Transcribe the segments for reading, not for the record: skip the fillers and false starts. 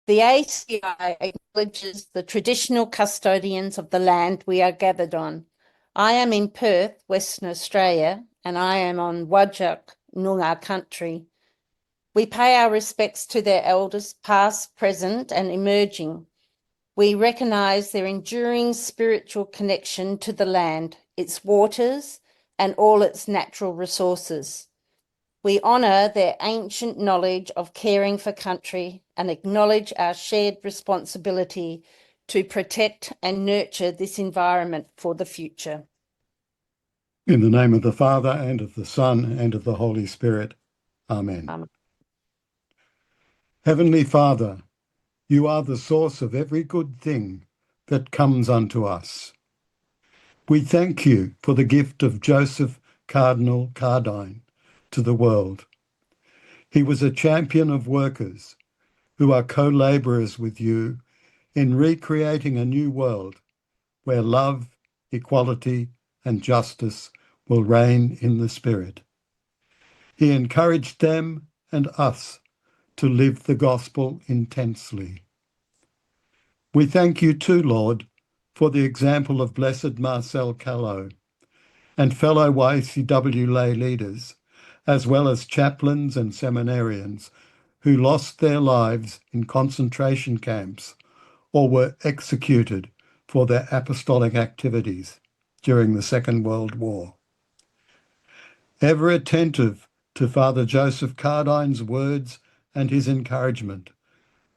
The ACI acknowledges the traditional custodians of the land we are gathered on. I am in Perth, Western Australia, and I am on Whadjuk Noongar country. We pay our respects to their elders, past, present, and emerging. We recognise their enduring spiritual connection to the land, its waters, and all its natural resources. We honour their ancient knowledge of caring for country and acknowledge our shared responsibility to protect and nurture this environment for the future. In the name of the Father, and of the Son, and of the Holy Spirit. Amen. Amen. Heavenly Father, you are the source of every good thing that comes unto us. We thank you for the gift of Joseph Cardinal Cardijn to the world. He was a champion of workers who are co-labourers with you in recreating a new world where love, equality, and justice will reign in the Spirit. He encouraged them and us to live the gospel intensely. We thank you too, Lord, for the example of Blessed Marcel Callow and fellow YCW lay leaders, as well as chaplains and seminarians who lost their lives in concentration camps or were executed for their apostolic activities during the Second World War. Ever attentive to Father Joseph Cardijn's words and his encouragement,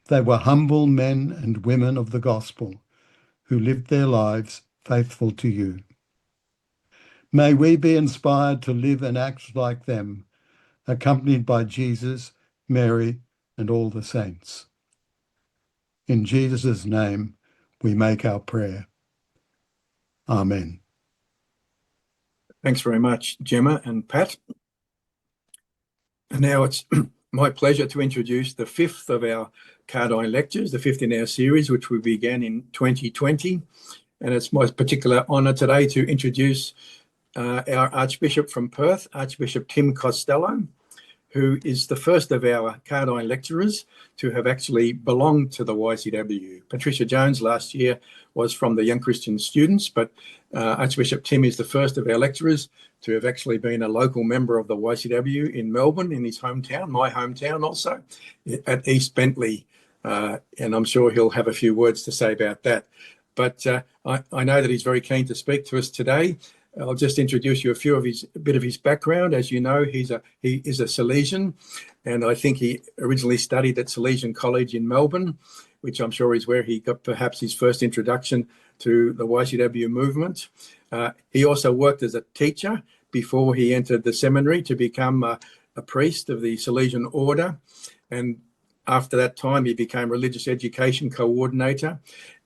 they were humble men and women of the gospel who lived their lives faithful to you. May we be inspired to live and act like them, accompanied by Jesus, Mary, and all the saints. In Jesus' name, we make our prayer. Amen. Thanks very much, Gemma and Pat. And now it's my pleasure to introduce the fifth of our Cardijn Lectures, the fifth in our series, which we began in 2020. And it's my particular honour today to introduce our Archbishop from Perth, Archbishop Tim Costelloe, who is the first of our Cardijn lecturers to have actually belonged to the YCW. Patricia Jones last year was from the Young Christian Students, but Archbishop Tim is the first of our lecturers to have actually been a local member of the YCW in Melbourne, in his hometown, my hometown also, at East Bentley. And I'm sure he'll have a few words to say about that. But I know that he's very keen to speak to us today. I'll just introduce you a bit of his background. As you know, he is a Salesian, and I think he originally studied at Salesian College in Melbourne, which I'm sure is where he got perhaps his first introduction to the YCW movement. He also worked as a teacher before he entered the seminary to become a priest of the Salesian order, and after that time he became religious education coordinator,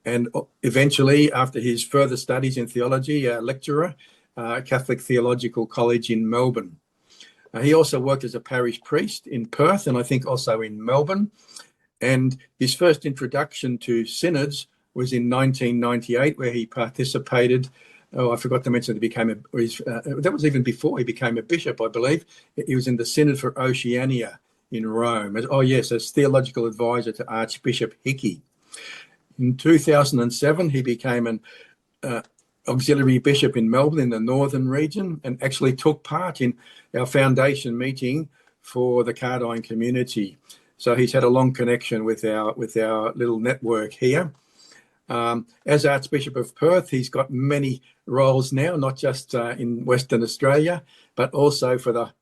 and eventually, after his further studies in theology, a lecturer, Catholic Theological College in Melbourne. He also worked as a parish priest in Perth, and I think also in Melbourne. And his first introduction to synods was in 1998, where he participated. Oh, I forgot to mention that that was even before he became a bishop, I believe. He was in the Synod for Oceania in Rome. As theological advisor to Archbishop Hickey. In 2007, he became an auxiliary bishop in Melbourne in the northern region, and actually took part in our foundation meeting for the Cardijn community. So he's had a long connection with our little network here. As Archbishop of Perth, he's got many roles now, not just in Western Australia, but also for the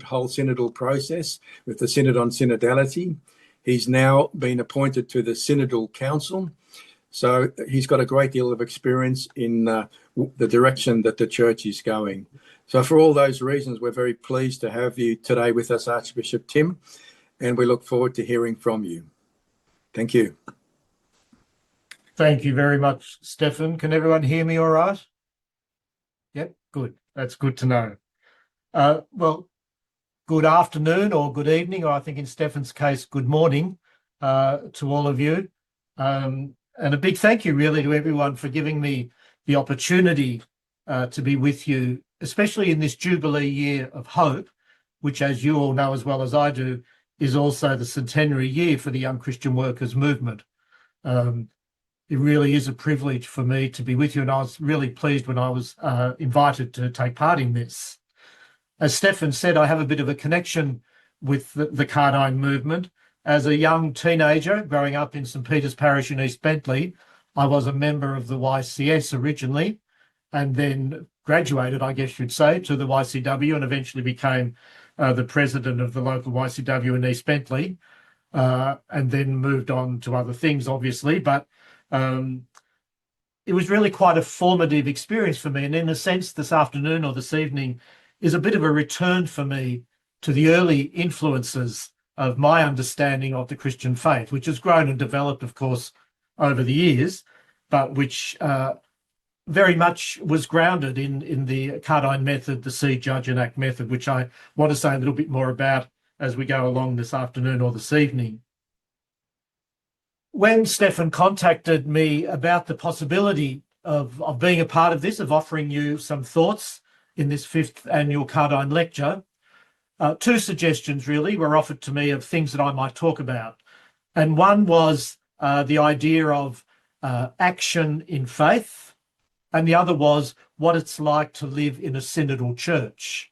whole synodal process with the Synod on Synodality. He's now been appointed to the Synodal Council. So he's got a great deal of experience in the direction that the church is going. So for all those reasons, we're very pleased to have you today with us, Archbishop Tim, and we look forward to hearing from you. Thank you. Thank you very much, Stefan. Can everyone hear me all right? Yep, good. That's good to know. Well, good afternoon or good evening, or I think in Stefan's case, good morning to all of you. And a big thank you really to everyone for giving me the opportunity to be with you, especially in this Jubilee year of hope, which, as you all know as well as I do, is also the centenary year for the Young Christian Workers movement. It really is a privilege for me to be with you, and I was really pleased when I was invited to take part in this. As Stefan said, I have a bit of a connection with the Cardijn movement. As a young teenager growing up in St Peter's Parish in East Bentley, I was a member of the YCS originally, and then graduated, I guess you'd say, to the YCW, and eventually became the president of the local YCW in East Bentley, and then moved on to other things, obviously. But it was really quite a formative experience for me. And in a sense, this afternoon or this evening is a bit of a return for me to the early influences of my understanding of the Christian faith, which has grown and developed, of course, over the years, but which very much was grounded in the Cardijn method, the see, judge and act method, which I want to say a little bit more about as we go along this afternoon or this evening. When Stefan contacted me about the possibility of being a part of this, of offering you some thoughts in this 5th annual Cardijn Lecture, 2 suggestions really were offered to me of things that I might talk about. And one was the idea of action in faith, and the other was what it's like to live in a synodal church.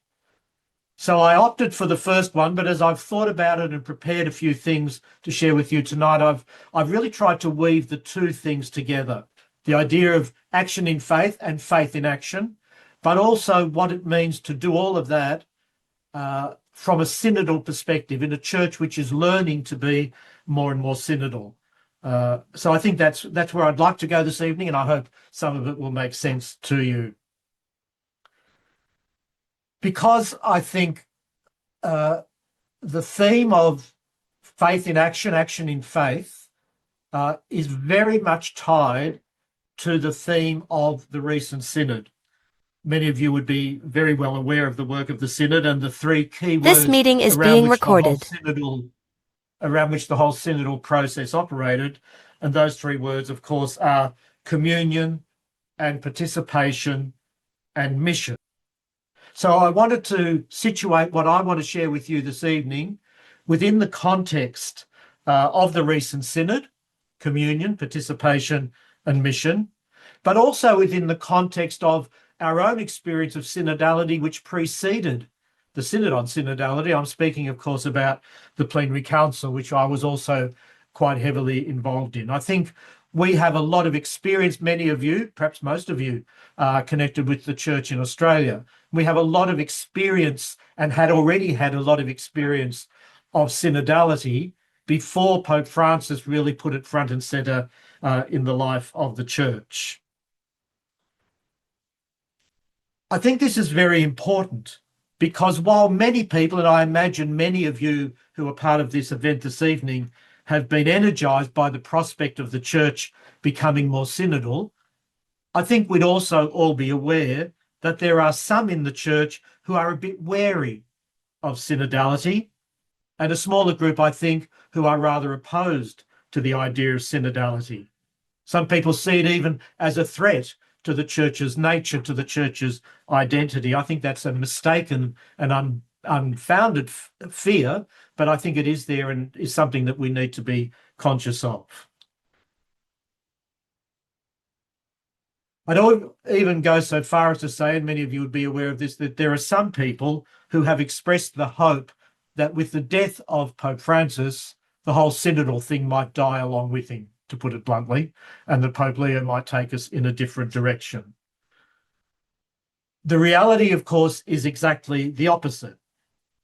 So I opted for the first one, but as I've thought about it and prepared a few things to share with you tonight, I've really tried to weave the 2 things together. The idea of action in faith and faith in action, but also what it means to do all of that from a synodal perspective in a church which is learning to be more and more synodal. So I think that's where I'd like to go this evening, and I hope some of it will make sense to you. Because I think the theme of faith in action, action in faith, is very much tied to the theme of the recent synod. Many of you would be very well aware of the work of the synod and the 3 key words This meeting is being recorded. Around which the whole synodal process operated. And those 3 words, of course, are communion and participation and mission. So I wanted to situate what I want to share with you this evening within the context of the recent synod, communion, participation and mission, but also within the context of our own experience of synodality, which preceded the Synod on Synodality. I'm speaking, of course, about the Plenary Council, which I was also quite heavily involved in. I think we have a lot of experience, many of you, perhaps most of you, connected with the Church in Australia. We have a lot of experience and had already had a lot of experience of synodality before Pope Francis really put it front and centre in the life of the Church. I think this is very important, because while many people, and I imagine many of you who are part of this event this evening, have been energised by the prospect of the Church becoming more synodal, I think we'd also all be aware that there are some in the Church who are a bit wary of synodality, and a smaller group, I think, who are rather opposed to the idea of synodality. Some people see it even as a threat to the Church's nature, to the Church's identity. I think that's a mistaken and unfounded fear, but I think it is there and is something that we need to be conscious of. I don't even go so far as to say, and many of you would be aware of this, that there are some people who have expressed the hope that with the death of Pope Francis, the whole synodal thing might die along with him, to put it bluntly, and that Pope Leo might take us in a different direction. The reality, of course, is exactly the opposite.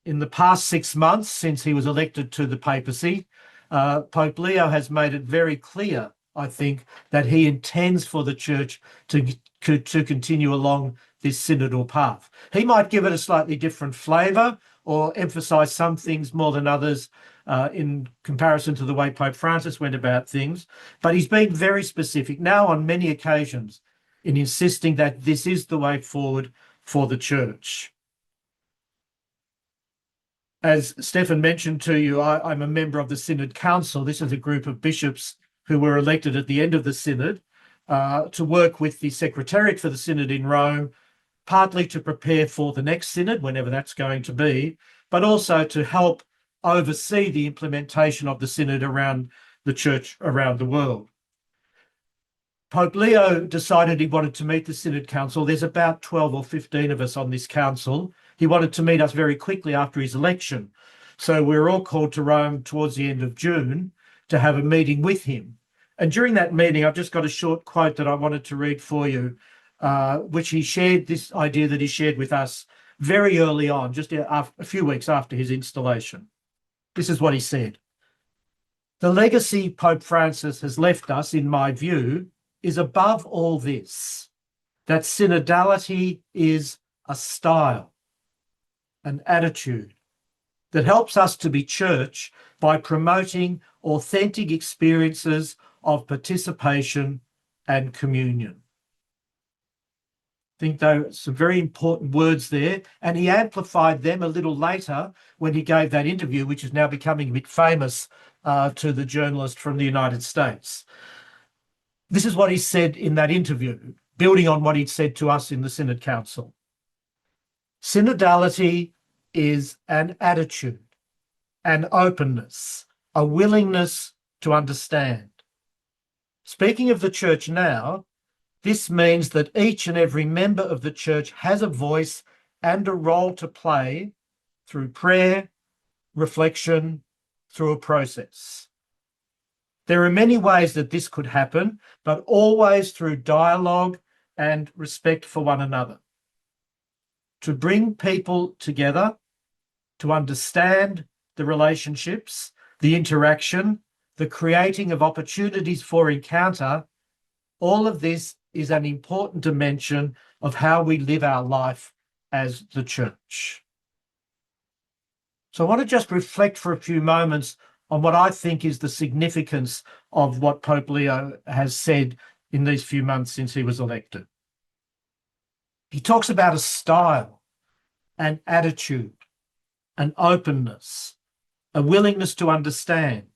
In the past 6 months since he was elected to the papacy, Pope Leo has made it very clear, I think, that he intends for the Church to continue along this synodal path. He might give it a slightly different flavour or emphasise some things more than others in comparison to the way Pope Francis went about things, but he's been very specific now on many occasions in insisting that this is the way forward for the Church. As Stefan mentioned to you, I'm a member of the Synod Council. This is a group of bishops who were elected at the end of the Synod to work with the Secretariat for the Synod in Rome, partly to prepare for the next Synod, whenever that's going to be, but also to help oversee the implementation of the synod around the church around the world. Pope Leo decided he wanted to meet the Synod Council. There's about 12 or 15 of us on this council. He wanted to meet us very quickly after his election. So we were all called to Rome towards the end of June to have a meeting with him. And during that meeting, I've just got a short quote that I wanted to read for you, which he shared, this idea that he shared with us very early on, just a few weeks after his installation. This is what he said. "The legacy Pope Francis has left us, in my view, is above all this, that synodality is a style, an attitude that helps us to be church by promoting authentic experiences of participation and communion." I think those are some very important words there, and he amplified them a little later when he gave that interview, which is now becoming a bit famous to the journalist from the United States. This is what he said in that interview, building on what he'd said to us in the Synod Council. "Synodality is an attitude, an openness, a willingness to understand. Speaking of the church now, this means that each and every member of the church has a voice and a role to play through prayer, reflection, through a process. There are many ways that this could happen, but always through dialogue and respect for one another. To bring people together, to understand the relationships, the interaction, the creating of opportunities for encounter, all of this is an important dimension of how we live our life as the church." So I want to just reflect for a few moments on what I think is the significance of what Pope Leo has said in these few months since he was elected. He talks about a style, an attitude, an openness, a willingness to understand,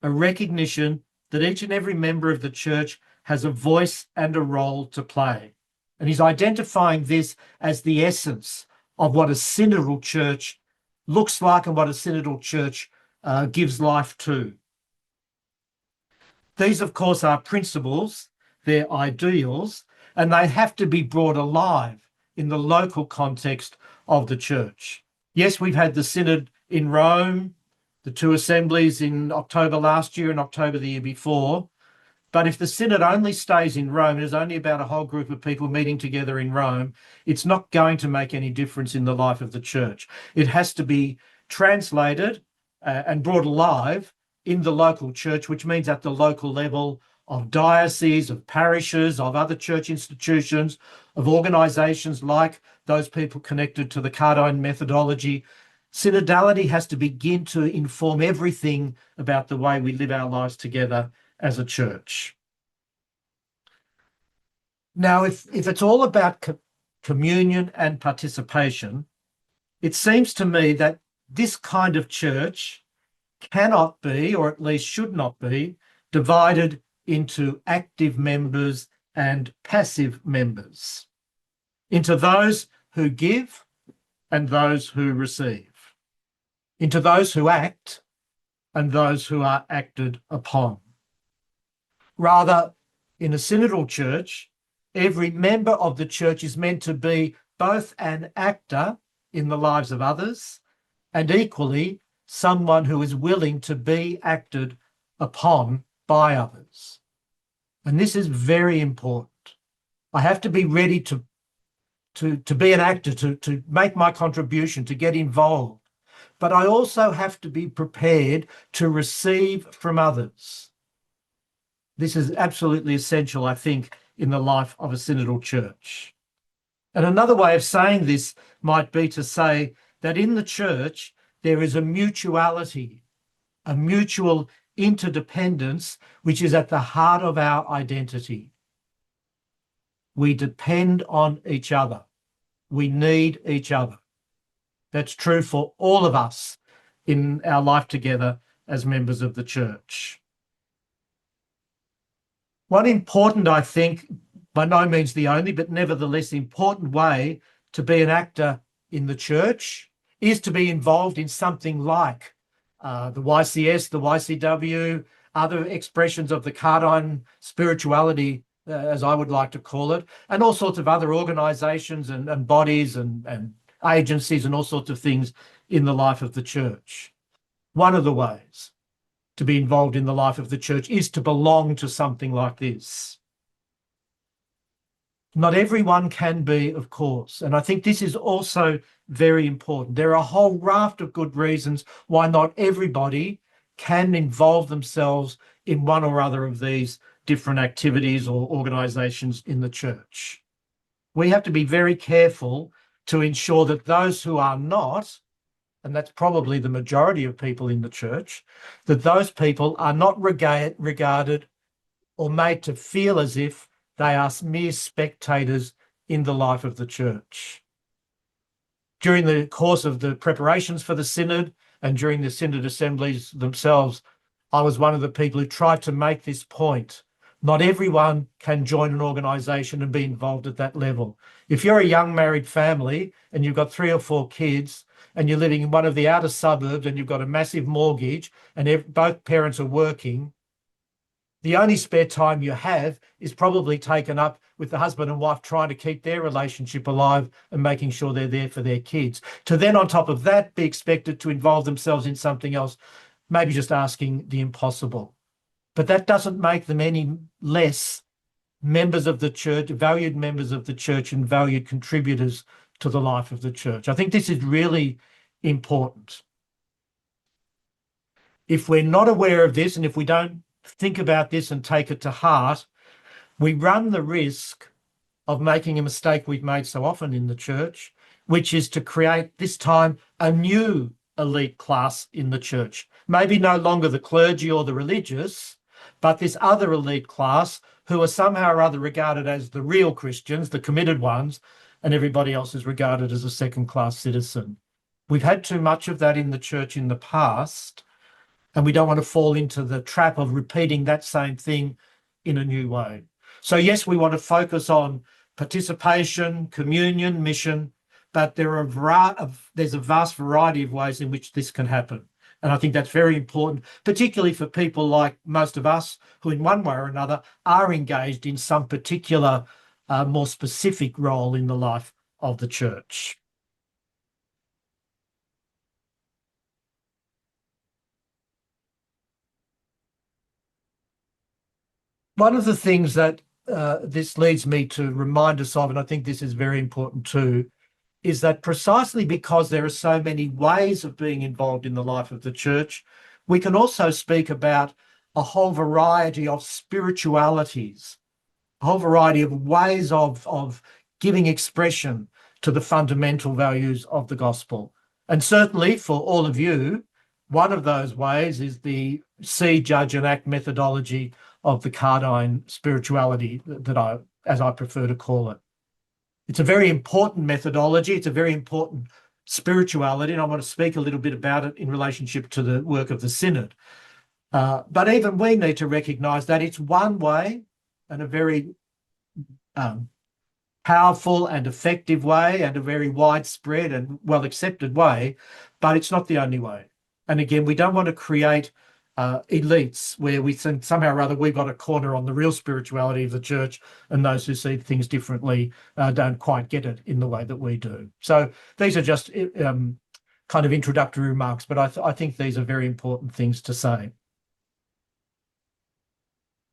a recognition that each and every member of the church has a voice and a role to play. And he's identifying this as the essence of what a synodal church looks like and what a synodal church gives life to. These, of course, are principles, they're ideals, and they have to be brought alive in the local context of the church. Yes, we've had the synod in Rome, the two assemblies in October last year and October the year before. But if the synod only stays in Rome, and is only about a whole group of people meeting together in Rome, it's not going to make any difference in the life of the church. It has to be translated and brought alive in the local church, which means at the local level of dioceses, of parishes, of other church institutions, of organisations like those people connected to the Cardijn methodology. Synodality has to begin to inform everything about the way we live our lives together as a church. Now, if it's all about communion and participation, it seems to me that this kind of church cannot be, or at least should not be, divided into active members and passive members, into those who give and those who receive, into those who act and those who are acted upon. Rather, in a synodal church, every member of the church is meant to be both an actor in the lives of others and equally someone who is willing to be acted upon by others. And this is very important. I have to be ready to be an actor, to make my contribution, to get involved. But I also have to be prepared to receive from others. This is absolutely essential, I think, in the life of a synodal church. And another way of saying this might be to say that in the church, there is a mutuality, a mutual interdependence, which is at the heart of our identity. We depend on each other. We need each other. That's true for all of us in our life together as members of the church. One important, I think, by no means the only, but nevertheless important way to be an actor in the church is to be involved in something like the YCS, the YCW, other expressions of the Cardijn spirituality, as I would like to call it, and all sorts of other organisations and bodies and agencies and all sorts of things in the life of the church. One of the ways to be involved in the life of the church is to belong to something like this. Not everyone can be, of course, and I think this is also very important. There are a whole raft of good reasons why not everybody can involve themselves in one or other of these different activities or organisations in the church. We have to be very careful to ensure that those who are not, and that's probably the majority of people in the church, that those people are not regarded or made to feel as if they are mere spectators in the life of the church. During the course of the preparations for the synod and during the synod assemblies themselves, I was one of the people who tried to make this point. Not everyone can join an organisation and be involved at that level. If you're a young married family and you've got 3 or 4 kids and you're living in one of the outer suburbs and you've got a massive mortgage and both parents are working, the only spare time you have is probably taken up with the husband and wife trying to keep their relationship alive and making sure they're there for their kids. To then, on top of that, be expected to involve themselves in something else, maybe just asking the impossible. But that doesn't make them any less members of the church, valued members of the church and valued contributors to the life of the church. I think this is really important. If we're not aware of this and if we don't think about this and take it to heart, we run the risk of making a mistake we've made so often in the church, which is to create this time a new elite class in the church. Maybe no longer the clergy or the religious, but this other elite class who are somehow or other regarded as the real Christians, the committed ones, and everybody else is regarded as a second-class citizen. We've had too much of that in the church in the past, and we don't want to fall into the trap of repeating that same thing in a new way. So yes, we want to focus on participation, communion, mission, but there's a vast variety of ways in which this can happen. And I think that's very important, particularly for people like most of us who in one way or another are engaged in some particular more specific role in the life of the church. One of the things that this leads me to remind us of, and I think this is very important too, is that precisely because there are so many ways of being involved in the life of the church, we can also speak about a whole variety of spiritualities, a whole variety of ways of giving expression to the fundamental values of the gospel. And certainly for all of you, one of those ways is the see, judge and act methodology of the Cardijn spirituality that as I prefer to call it. It's a very important methodology. It's a very important spirituality, and I want to speak a little bit about it in relationship to the work of the Synod. But even we need to recognise that it's one way and a very powerful and effective way and a very widespread and well-accepted way, but it's not the only way. And again, we don't want to create elites where we think somehow or other we've got a corner on the real spirituality of the church and those who see things differently don't quite get it in the way that we do. So these are just kind of introductory remarks, but I think these are very important things to say.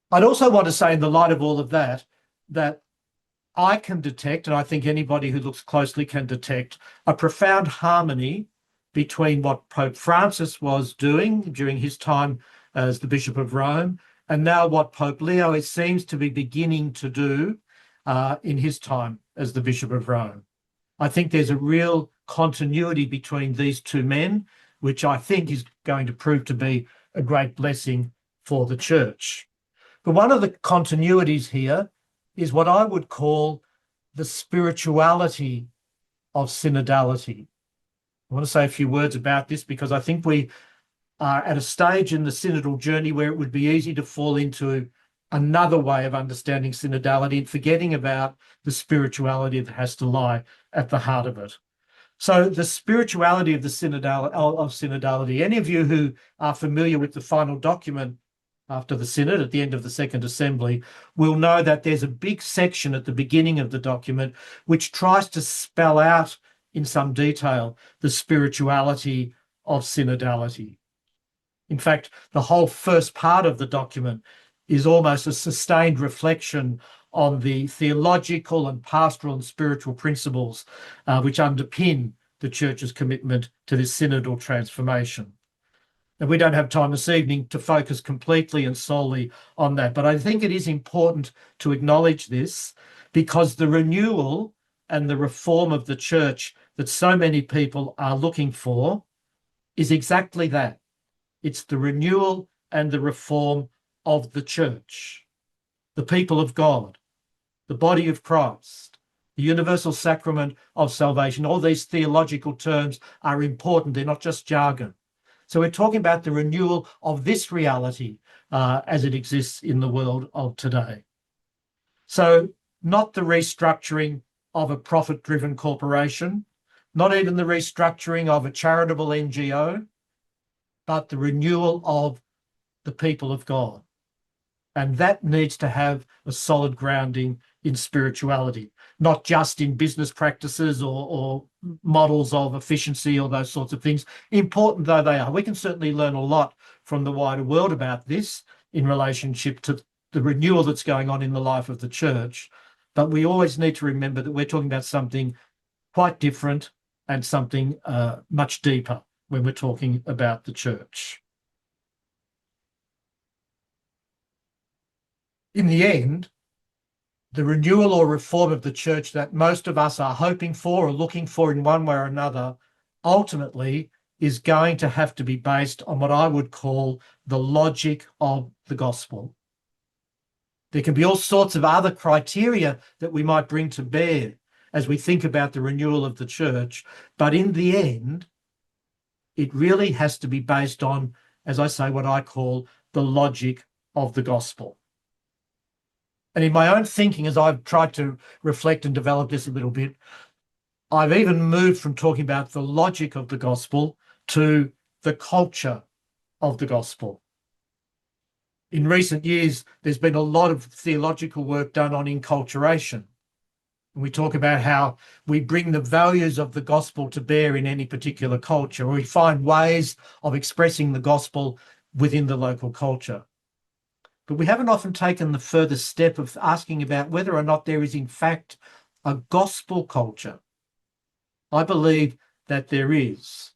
I'd also want to say in the light of all of that, that I can detect, and I think anybody who looks closely can detect, a profound harmony between what Pope Francis was doing during his time as the Bishop of Rome and now what Pope Leo seems to be beginning to do in his time as the Bishop of Rome. I think there's a real continuity between these two men, which I think is going to prove to be a great blessing for the church. But one of the continuities here is what I would call the spirituality of synodality. I want to say a few words about this because I think we are at a stage in the synodal journey where it would be easy to fall into another way of understanding synodality and forgetting about the spirituality that has to lie at the heart of it. So the spirituality of the synodality, any of you who are familiar with the final document after the synod at the end of the Second Assembly will know that there's a big section at the beginning of the document which tries to spell out in some detail the spirituality of synodality. In fact, the whole first part of the document is almost a sustained reflection on the theological and pastoral and spiritual principles which underpin the Church's commitment to this synodal transformation. And we don't have time this evening to focus completely and solely on that, but I think it is important to acknowledge this because the renewal and the reform of the Church that so many people are looking for is exactly that. It's the renewal and the reform of the Church, the people of God, the body of Christ, the universal sacrament of salvation. All these theological terms are important. They're not just jargon. So we're talking about the renewal of this reality as it exists in the world of today. So not the restructuring of a profit-driven corporation, not even the restructuring of a charitable NGO, but the renewal of the people of God. And that needs to have a solid grounding in spirituality, not just in business practices or models of efficiency or those sorts of things, important though they are. We can certainly learn a lot from the wider world about this in relationship to the renewal that's going on in the life of the Church. But we always need to remember that we're talking about something quite different and something much deeper when we're talking about the Church. In the end, the renewal or reform of the Church that most of us are hoping for or looking for in one way or another, ultimately is going to have to be based on what I would call the logic of the gospel. There can be all sorts of other criteria that we might bring to bear as we think about the renewal of the Church, but in the end, it really has to be based on, as I say, what I call the logic of the gospel. And in my own thinking, as I've tried to reflect and develop this a little bit, I've even moved from talking about the logic of the gospel to the culture of the gospel. In recent years, there's been a lot of theological work done on enculturation. And we talk about how we bring the values of the gospel to bear in any particular culture, or we find ways of expressing the gospel within the local culture. But we haven't often taken the further step of asking about whether or not there is, in fact, a gospel culture. I believe that there is.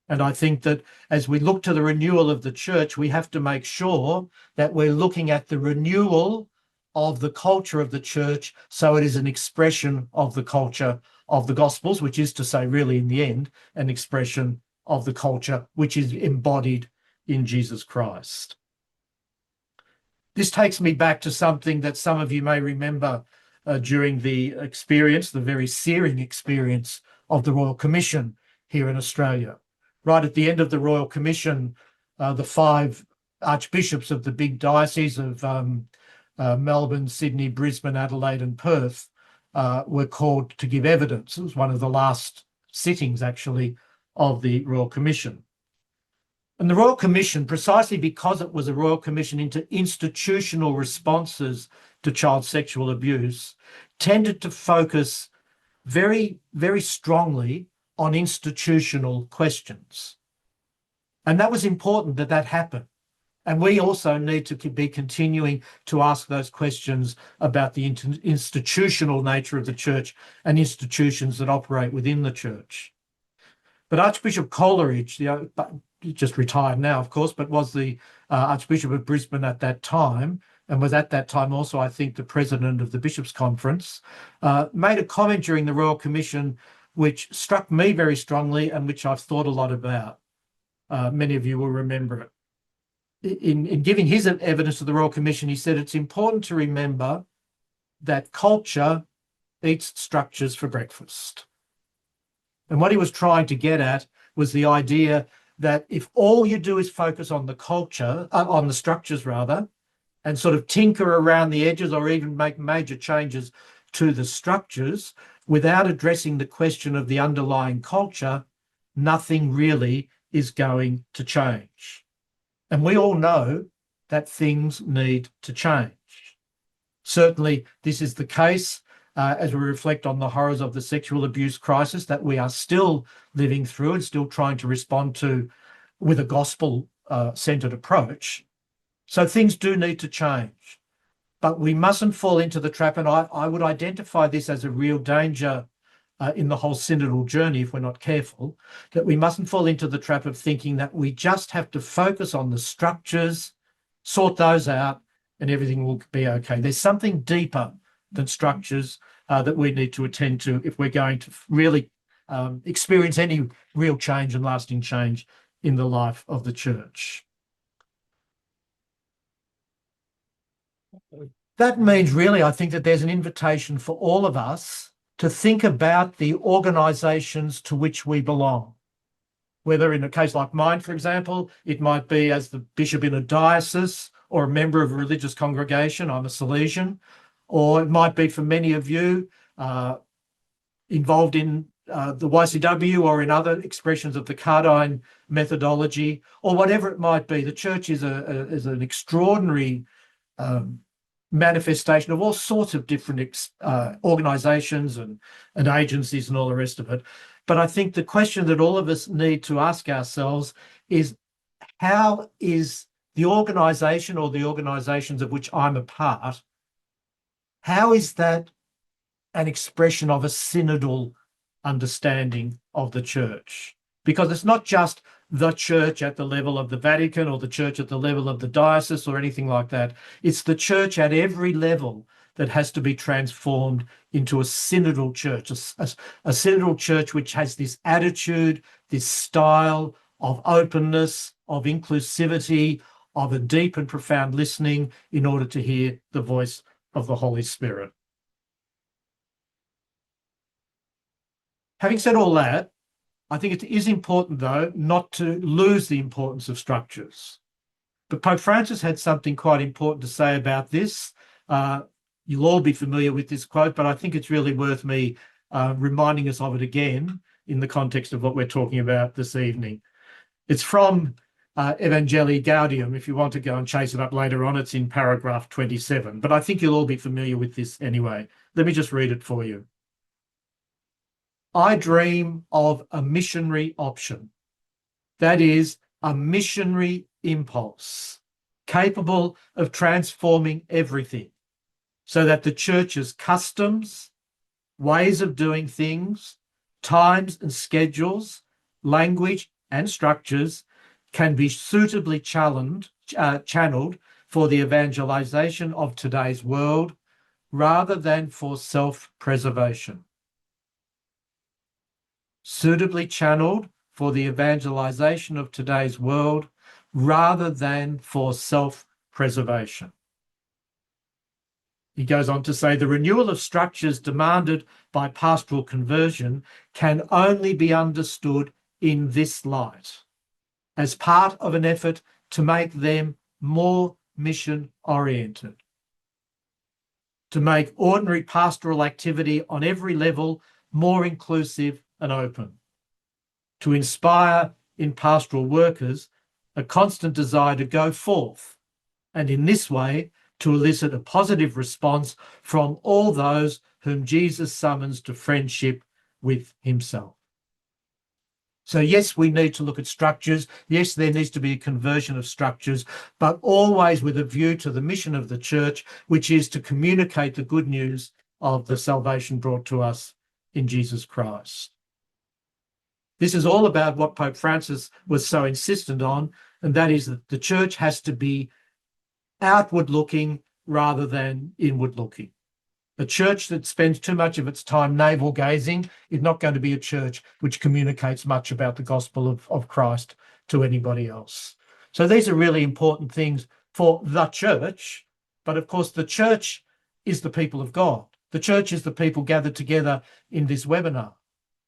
And I think that as we look to the renewal of the Church, we have to make sure that we're looking at the renewal of the culture of the Church so it is an expression of the culture of the Gospels, which is to say, really, in the end, an expression of the culture which is embodied in Jesus Christ. This takes me back to something that some of you may remember during the experience, the very searing experience of the Royal Commission here in Australia. Right at the end of the Royal Commission, the 5 archbishops of the big dioceses of Melbourne, Sydney, Brisbane, Adelaide and Perth were called to give evidence. It was one of the last sittings, actually, of the Royal Commission. And the Royal Commission, precisely because it was a Royal Commission into institutional responses to child sexual abuse, tended to focus very, very strongly on institutional questions. And that was important that that happened. And we also need to be continuing to ask those questions about the institutional nature of the Church and institutions that operate within the Church. But Archbishop Coleridge, just retired now, of course, but was the Archbishop of Brisbane at that time, and was at that time also, I think, the president of the Bishops' Conference, made a comment during the Royal Commission which struck me very strongly and which I've thought a lot about. Many of you will remember it. In giving his evidence to the Royal Commission, he said it's important to remember that culture eats structures for breakfast. And what he was trying to get at was the idea that if all you do is focus on the culture, on the structures rather, and sort of tinker around the edges or even make major changes to the structures, without addressing the question of the underlying culture, nothing really is going to change. And we all know that things need to change. Certainly, this is the case as we reflect on the horrors of the sexual abuse crisis that we are still living through and still trying to respond to with a gospel-centred approach. So things do need to change. But we mustn't fall into the trap, and I would identify this as a real danger in the whole synodal journey if we're not careful, that we mustn't fall into the trap of thinking that we just have to focus on the structures, sort those out, and everything will be okay. There's something deeper than structures that we need to attend to if we're going to really experience any real change and lasting change in the life of the church. That means really, I think, that there's an invitation for all of us to think about the organisations to which we belong. Whether in a case like mine, for example, it might be as the bishop in a diocese or a member of a religious congregation. I'm a Salesian. Or it might be for many of you involved in the YCW or in other expressions of the Cardijn methodology, or whatever it might be. The church is an extraordinary manifestation of all sorts of different organisations and agencies and all the rest of it. But I think the question that all of us need to ask ourselves is, how is the organisation or the organisations of which I'm a part, how is that an expression of a synodal understanding of the church? Because it's not just the church at the level of the Vatican or the church at the level of the diocese or anything like that. It's the church at every level that has to be transformed into a synodal church, a synodal church which has this attitude, this style of openness, of inclusivity, of a deep and profound listening in order to hear the voice of the Holy Spirit. Having said all that, I think it is important, though, not to lose the importance of structures. But Pope Francis had something quite important to say about this. You'll all be familiar with this quote, but I think it's really worth me reminding us of it again in the context of what we're talking about this evening. It's from Evangelii Gaudium. If you want to go and chase it up later on, it's in paragraph 27. But I think you'll all be familiar with this anyway. Let me just read it for you. I dream of a missionary option, that is, a missionary impulse, capable of transforming everything, so that the church's customs, ways of doing things, times and schedules, language and structures can be suitably channeled for the evangelization of today's world rather than for self-preservation. Suitably channeled for the evangelization of today's world rather than for self-preservation. He goes on to say, the renewal of structures demanded by pastoral conversion can only be understood in this light, as part of an effort to make them more mission-oriented, to make ordinary pastoral activity on every level more inclusive and open, to inspire in pastoral workers a constant desire to go forth, and in this way to elicit a positive response from all those whom Jesus summons to friendship with himself. So yes, we need to look at structures. Yes, there needs to be a conversion of structures, but always with a view to the mission of the church, which is to communicate the good news of the salvation brought to us in Jesus Christ. This is all about what Pope Francis was so insistent on, and that is that the church has to be outward-looking rather than inward-looking. A church that spends too much of its time navel-gazing is not going to be a church which communicates much about the gospel of Christ to anybody else. So these are really important things for the church, but of course the church is the people of God. The church is the people gathered together in this webinar.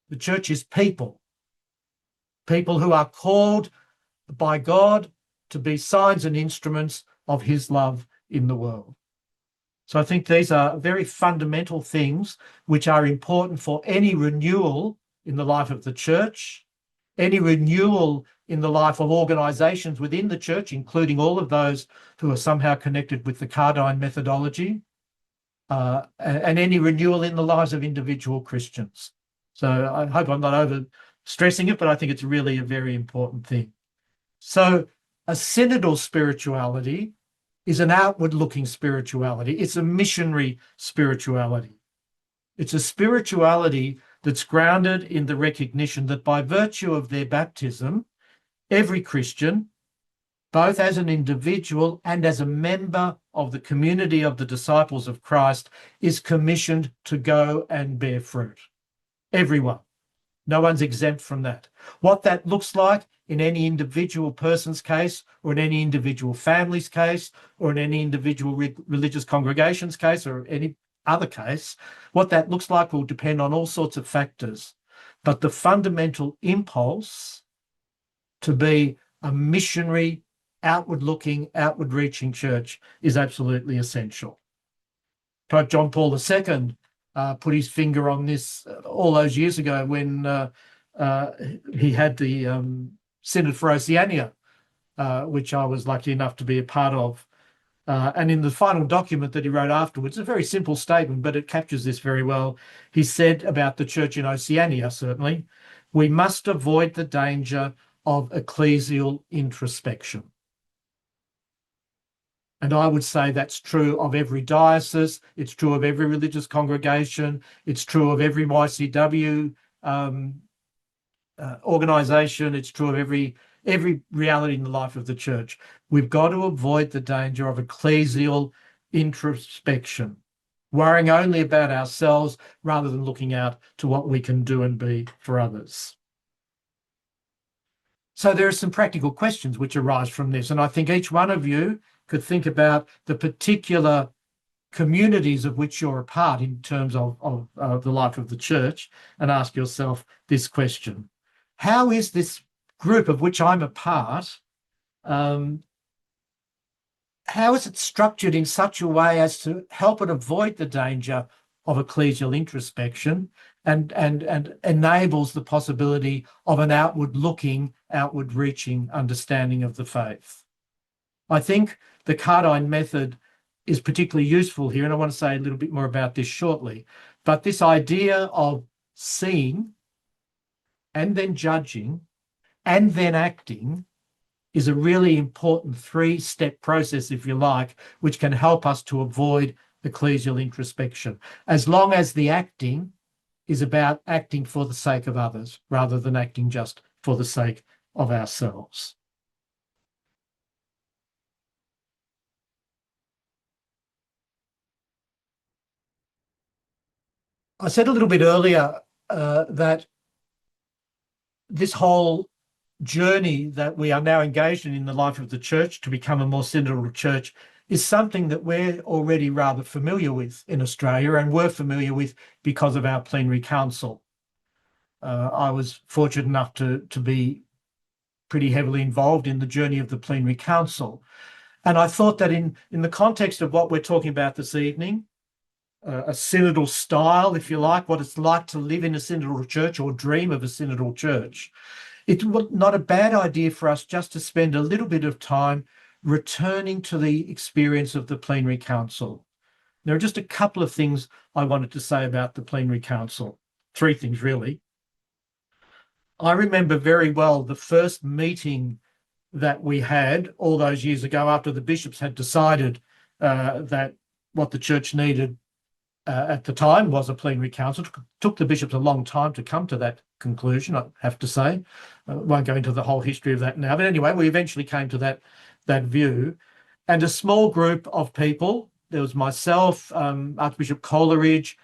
The church is people who are called by God to be signs and instruments of his love in the world. So I think these are very fundamental things which are important for any renewal in the life of the church, any renewal in the life of organisations within the church, including all of those who are somehow connected with the Cardijn methodology, and any renewal in the lives of individual Christians. So I hope I'm not over-stressing it, but I think it's really a very important thing. So a synodal spirituality is an outward-looking spirituality. It's a missionary spirituality. It's a spirituality that's grounded in the recognition that by virtue of their baptism, every Christian, both as an individual and as a member of the community of the disciples of Christ, is commissioned to go and bear fruit. Everyone. No one's exempt from that. What that looks like in any individual person's case, or in any individual family's case, or in any individual religious congregation's case, or any other case, what that looks like will depend on all sorts of factors. But the fundamental impulse to be a missionary, outward-looking, outward-reaching church is absolutely essential. Pope John Paul II put his finger on this all those years ago when he had the Synod for Oceania, which I was lucky enough to be a part of. And in the final document that he wrote afterwards, a very simple statement, but it captures this very well. He said about the church in Oceania, certainly, we must avoid the danger of ecclesial introspection. And I would say that's true of every diocese, it's true of every religious congregation, it's true of every YCW organisation, it's true of every reality in the life of the church. We've got to avoid the danger of ecclesial introspection, worrying only about ourselves rather than looking out to what we can do and be for others. So there are some practical questions which arise from this, and I think each one of you could think about the particular communities of which you're a part in terms of the life of the church, and ask yourself this question. How is this group of which I'm a part, how is it structured in such a way as to help it avoid the danger of ecclesial introspection and enables the possibility of an outward-looking, outward-reaching understanding of the faith? I think the Cardijn method is particularly useful here, and I want to say a little bit more about this shortly. But this idea of seeing and then judging and then acting is a really important three-step process, if you like, which can help us to avoid ecclesial introspection, as long as the acting is about acting for the sake of others rather than acting just for the sake of ourselves. I said a little bit earlier that this whole journey that we are now engaged in the life of the church to become a more synodal church is something that we're already rather familiar with in Australia, and we're familiar with because of our plenary council. I was fortunate enough to be pretty heavily involved in the journey of the plenary council. And I thought that in the context of what we're talking about this evening, a synodal style, if you like, what it's like to live in a synodal church or dream of a synodal church, it's not a bad idea for us just to spend a little bit of time returning to the experience of the plenary council. There are just a couple of things I wanted to say about the plenary council. Three things, really. I remember very well the first meeting that we had all those years ago after the bishops had decided that what the church needed at the time was a plenary council. It took the bishops a long time to come to that conclusion, I have to say. I won't go into the whole history of that now. But anyway, we eventually came to that view. And a small group of people, there was myself, Archbishop Coleridge,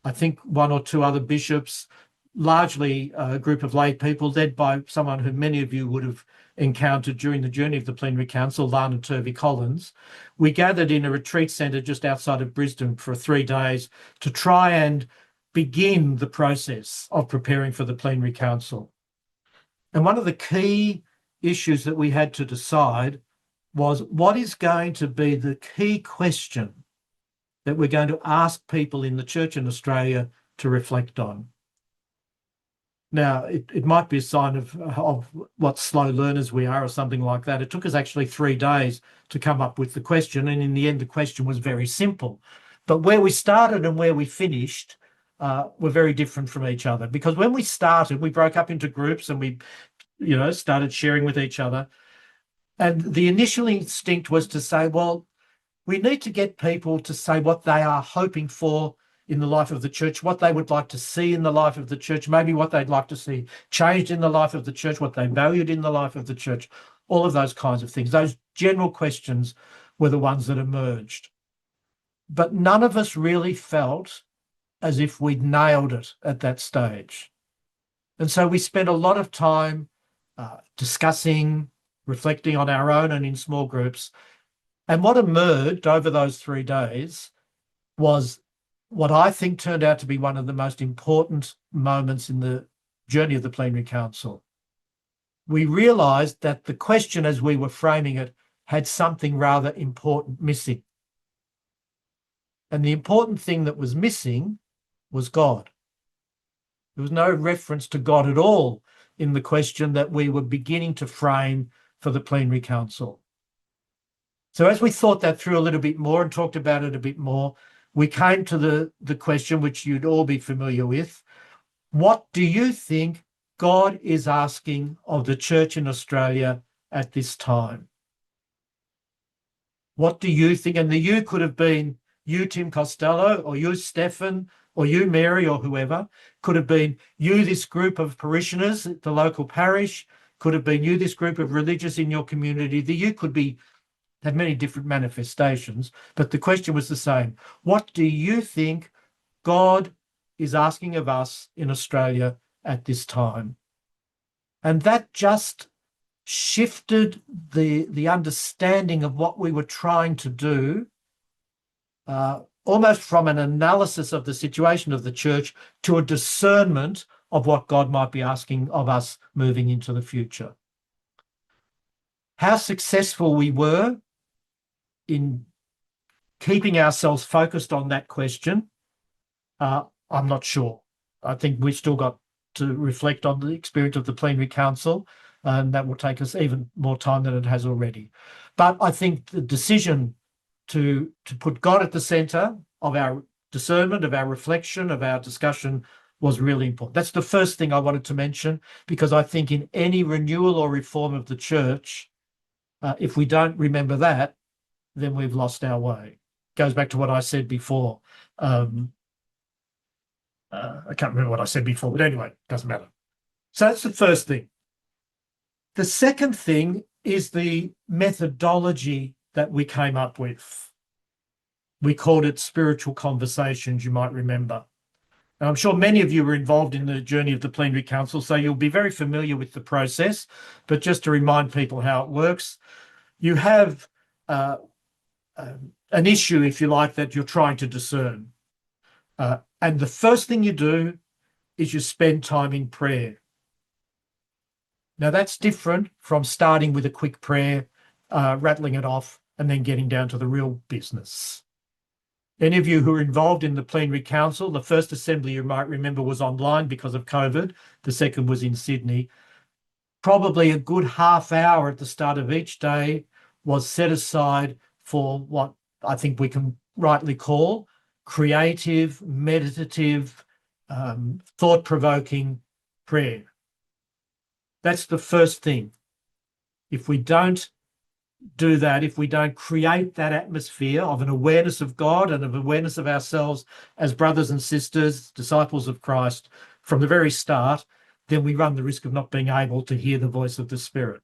I think one or two other bishops, largely a group of lay people led by someone who many of you would have encountered during the journey of the plenary council, Lana Turvey Collins. We gathered in a retreat centre just outside of Brisbane for 3 days to try and begin the process of preparing for the plenary council. And one of the key issues that we had to decide was what is going to be the key question that we're going to ask people in the church in Australia to reflect on. Now, it might be a sign of what slow learners we are or something like that. It took us actually 3 days to come up with the question, and in the end, the question was very simple. But where we started and where we finished were very different from each other, because when we started, we broke up into groups and we, started sharing with each other. And the initial instinct was to say, well, we need to get people to say what they are hoping for in the life of the church, what they would like to see in the life of the church, maybe what they'd like to see changed in the life of the church, what they valued in the life of the church, all of those kinds of things. Those general questions were the ones that emerged. But none of us really felt as if we'd nailed it at that stage. And so we spent a lot of time discussing, reflecting on our own and in small groups. And what emerged over those 3 days was what I think turned out to be one of the most important moments in the journey of the Plenary Council. We realised that the question as we were framing it had something rather important missing. And the important thing that was missing was God. There was no reference to God at all in the question that we were beginning to frame for the Plenary Council. So as we thought that through a little bit more and talked about it a bit more, we came to the question which you'd all be familiar with. What do you think God is asking of the church in Australia at this time? What do you think? And the you could have been you, Tim Costello, or you, Stefan, or you, Mary, or whoever. Could have been you, this group of parishioners at the local parish. Could have been you, this group of religious in your community. The you could have many different manifestations, but the question was the same. What do you think God is asking of us in Australia at this time? And that just shifted the understanding of what we were trying to do, almost from an analysis of the situation of the church to a discernment of what God might be asking of us moving into the future. How successful we were in keeping ourselves focused on that question, I'm not sure. I think we've still got to reflect on the experience of the Plenary Council, and that will take us even more time than it has already. But I think the decision to put God at the centre of our discernment, of our reflection, of our discussion was really important. That's the first thing I wanted to mention, because I think in any renewal or reform of the church, if we don't remember that, then we've lost our way. Goes back to what I said before. I can't remember what I said before, but anyway, doesn't matter. So that's the first thing. The second thing is the methodology that we came up with. We called it spiritual conversations, you might remember. And I'm sure many of you were involved in the journey of the Plenary Council, so you'll be very familiar with the process. But just to remind people how it works, you have an issue, if you like, that you're trying to discern. And the first thing you do is you spend time in prayer. Now, that's different from starting with a quick prayer, rattling it off, and then getting down to the real business. Any of you who are involved in the Plenary Council, the first assembly you might remember was online because of COVID. The second was in Sydney. Probably a good half hour at the start of each day was set aside for what I think we can rightly call creative, meditative, thought-provoking prayer. That's the first thing. If we don't do that, if we don't create that atmosphere of an awareness of God and of awareness of ourselves as brothers and sisters, disciples of Christ from the very start, then we run the risk of not being able to hear the voice of the Spirit.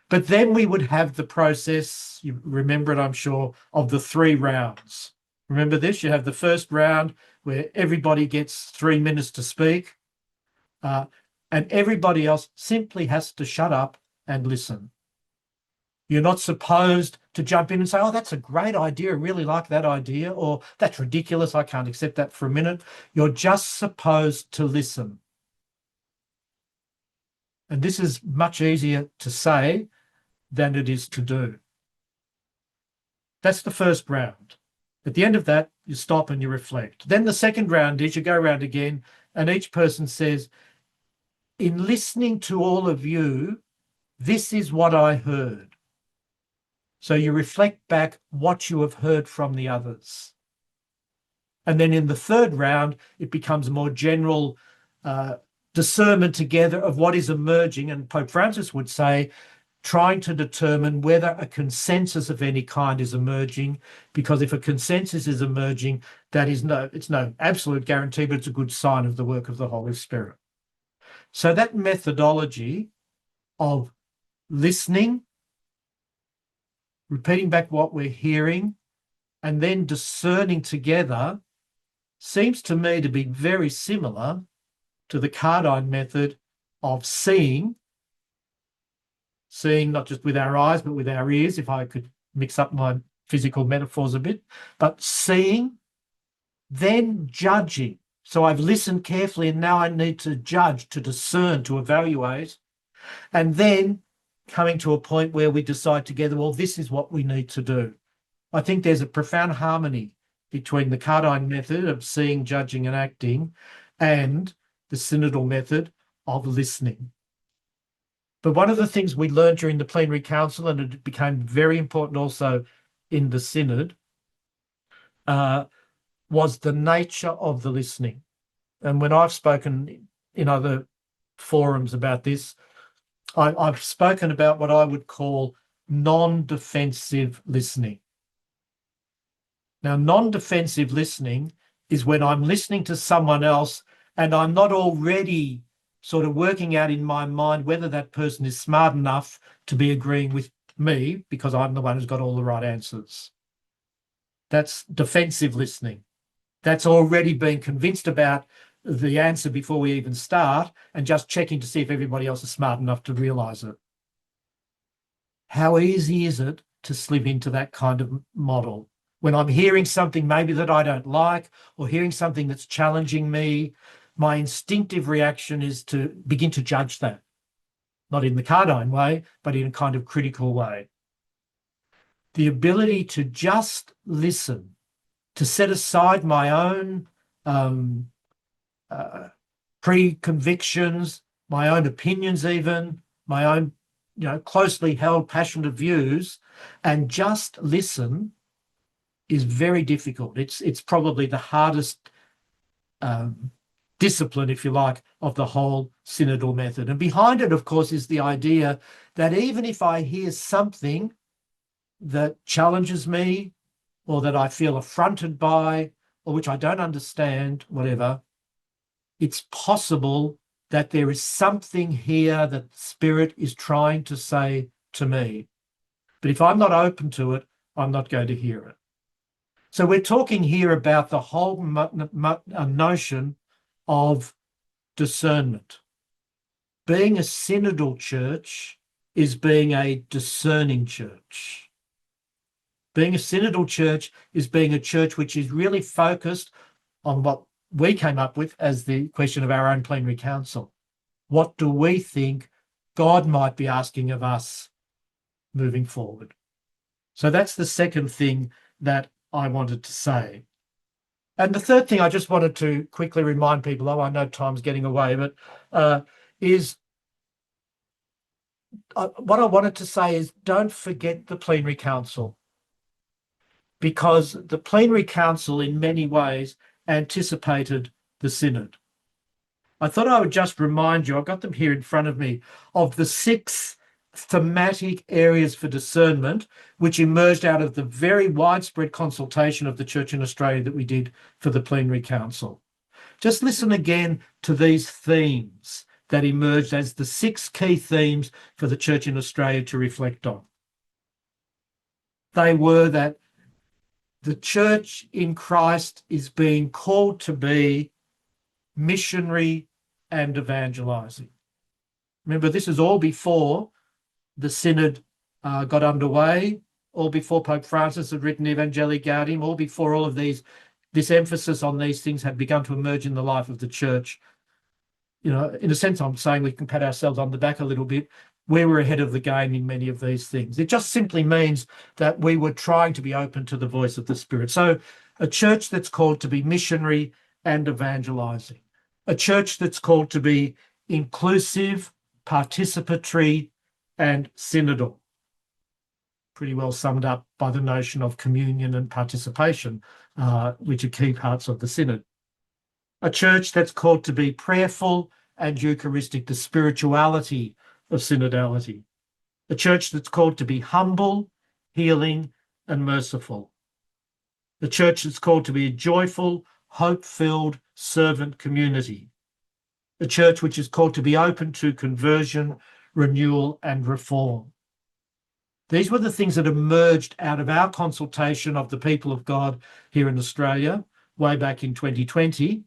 But then we would have the process, you remember it, I'm sure, of the 3 rounds. Remember this? You have the first round where everybody gets 3 minutes to speak, and everybody else simply has to shut up and listen. You're not supposed to jump in and say, oh, that's a great idea, I really like that idea, or that's ridiculous, I can't accept that for a minute. You're just supposed to listen. And this is much easier to say than it is to do. That's the first round. At the end of that, you stop and you reflect. Then the second round is you go around again and each person says, in listening to all of you, this is what I heard. So you reflect back what you have heard from the others. And then in the third round, it becomes a more general discernment together of what is emerging. And Pope Francis would say, trying to determine whether a consensus of any kind is emerging, because if a consensus is emerging, that is it's no absolute guarantee, but it's a good sign of the work of the Holy Spirit. So that methodology of listening, repeating back what we're hearing, and then discerning together seems to me to be very similar to the Cardijn method of seeing not just with our eyes, but with our ears, if I could mix up my physical metaphors a bit, but seeing, then judging. So I've listened carefully and now I need to judge, to discern, to evaluate, and then coming to a point where we decide together, well, this is what we need to do. I think there's a profound harmony between the Cardijn method of seeing, judging and acting and the synodal method of listening. But one of the things we learned during the plenary council, and it became very important also in the synod, was the nature of the listening. And when I've spoken in other forums about this, I've spoken about what I would call non-defensive listening. Now, non-defensive listening is when I'm listening to someone else and I'm not already sort of working out in my mind whether that person is smart enough to be agreeing with me because I'm the one who's got all the right answers. That's defensive listening. That's already been convinced about the answer before we even start and just checking to see if everybody else is smart enough to realise it. How easy is it to slip into that kind of model? When I'm hearing something maybe that I don't like or hearing something that's challenging me, my instinctive reaction is to begin to judge that, not in the Cardijn way, but in a kind of critical way. The ability to just listen, to set aside my own pre-convictions, my own opinions even, my own closely held passionate views, and just listen is very difficult. It's probably the hardest discipline, if you like, of the whole synodal method. And behind it, of course, is the idea that even if I hear something that challenges me or that I feel affronted by or which I don't understand, whatever, it's possible that there is something here that the Spirit is trying to say to me. But if I'm not open to it, I'm not going to hear it. So we're talking here about the whole notion of discernment. Being a synodal church is being a discerning church. Being a synodal church is being a church which is really focused on what we came up with as the question of our own plenary council. What do we think God might be asking of us moving forward? So that's the second thing that I wanted to say. And the third thing I just wanted to quickly remind people, I know time's getting away, but is what I wanted to say is don't forget the plenary council, because the plenary council in many ways anticipated the synod. I thought I would just remind you, I've got them here in front of me, of the 6 thematic areas for discernment which emerged out of the very widespread consultation of the Church in Australia that we did for the plenary council. Just listen again to these themes that emerged as the 6 key themes for the Church in Australia to reflect on. They were that the Church in Christ is being called to be missionary and evangelizing. Remember, this is all before the synod got underway, all before Pope Francis had written Evangelii Gaudium, all before all of this emphasis on these things had begun to emerge in the life of the church. In a sense, I'm saying we can pat ourselves on the back a little bit we were ahead of the game in many of these things. It just simply means that we were trying to be open to the voice of the Spirit. So a church that's called to be missionary and evangelizing, a church that's called to be inclusive, participatory, and synodal. Pretty well summed up by the notion of communion and participation, which are key parts of the synod. A church that's called to be prayerful and Eucharistic, the spirituality of synodality. A church that's called to be humble, healing, and merciful. A church that's called to be a joyful, hope-filled servant community. A church which is called to be open to conversion, renewal, and reform. These were the things that emerged out of our consultation of the people of God here in Australia, way back in 2019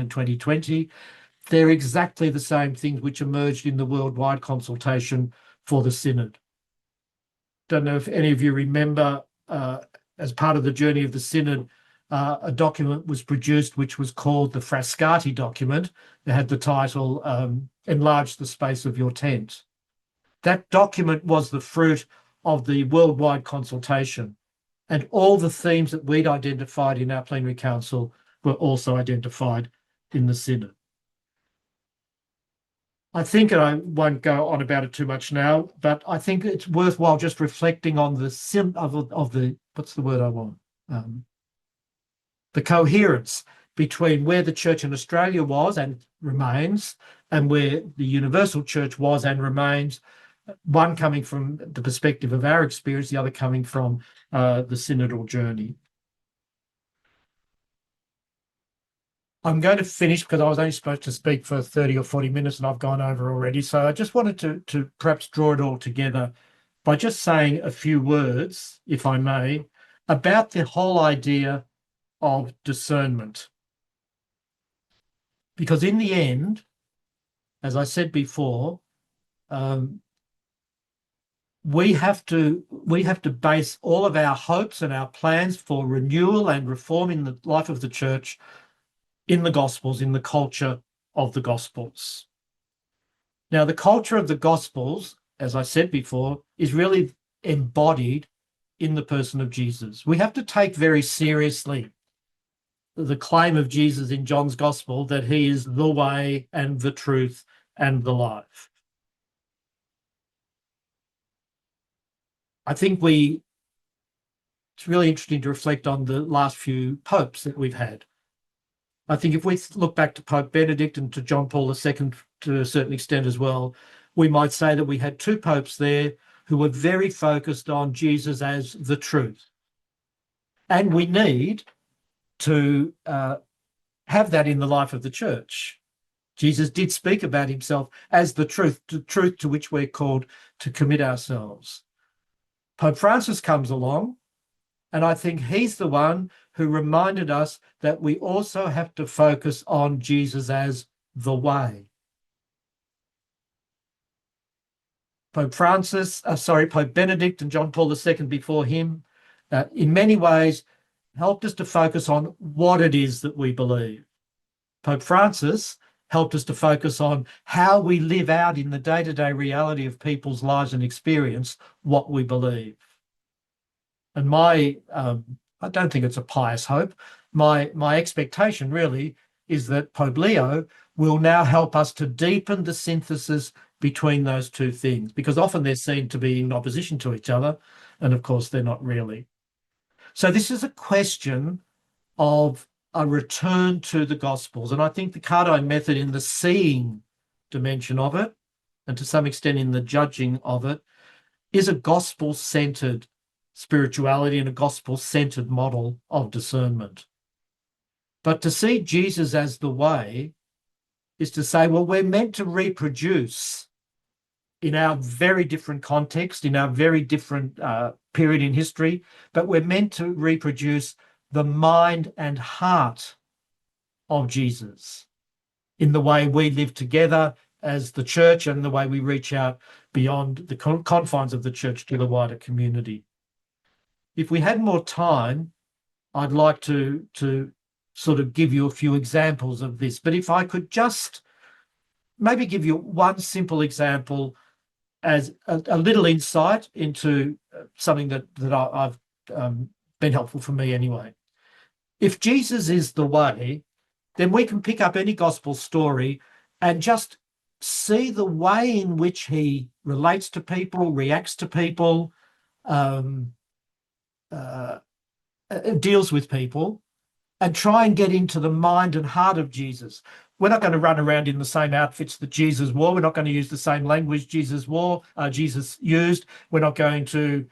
and 2020. They're exactly the same things which emerged in the worldwide consultation for the Synod. Don't know if any of you remember, as part of the journey of the Synod, a document was produced which was called the Frascati document. It had the title, Enlarge the Space of Your Tent. That document was the fruit of the worldwide consultation, and all the themes that we'd identified in our plenary council were also identified in the Synod. I think, and I won't go on about it too much now, but I think it's worthwhile just reflecting on the what's the word I want? The coherence between where the church in Australia was and remains, and where the universal church was and remains, one coming from the perspective of our experience, the other coming from the synodal journey. I'm going to finish because I was only supposed to speak for 30 or 40 minutes and I've gone over already. So I just wanted to perhaps draw it all together by just saying a few words, if I may, about the whole idea of discernment. Because in the end, as I said before, we have to base all of our hopes and our plans for renewal and reform in the life of the church in the Gospels, in the culture of the Gospels. Now, the culture of the Gospels, as I said before, is really embodied in the person of Jesus. We have to take very seriously the claim of Jesus in John's Gospel that he is the way and the truth and the life. I think it's really interesting to reflect on the last few popes that we've had. I think if we look back to Pope Benedict and to John Paul II to a certain extent as well, we might say that we had two popes there who were very focused on Jesus as the truth. And we need to have that in the life of the church. Jesus did speak about himself as the truth to which we're called to commit ourselves. Pope Francis comes along, and I think he's the one who reminded us that we also have to focus on Jesus as the way. Pope Benedict and John Paul II before him, in many ways, helped us to focus on what it is that we believe. Pope Francis helped us to focus on how we live out in the day-to-day reality of people's lives and experience what we believe. And I don't think it's a pious hope. My expectation really is that Pope Leo will now help us to deepen the synthesis between those two things, because often they're seen to be in opposition to each other, and of course they're not really. So this is a question of a return to the Gospels, and I think the Cardijn method in the seeing dimension of it, and to some extent in the judging of it, is a gospel-centred spirituality and a gospel-centred model of discernment. But to see Jesus as the way is to say, well, we're meant to reproduce in our very different context, in our very different period in history, but we're meant to reproduce the mind and heart of Jesus in the way we live together as the church and the way we reach out beyond the confines of the church to the wider community. If we had more time, I'd like to sort of give you a few examples of this. But if I could just maybe give you one simple example as a little insight into something that I've been helpful for me anyway. If Jesus is the way, then we can pick up any gospel story and just see the way in which he relates to people, reacts to people, deals with people, and try and get into the mind and heart of Jesus. We're not going to run around in the same outfits that Jesus wore. We're not going to use the same language Jesus used. We're not going to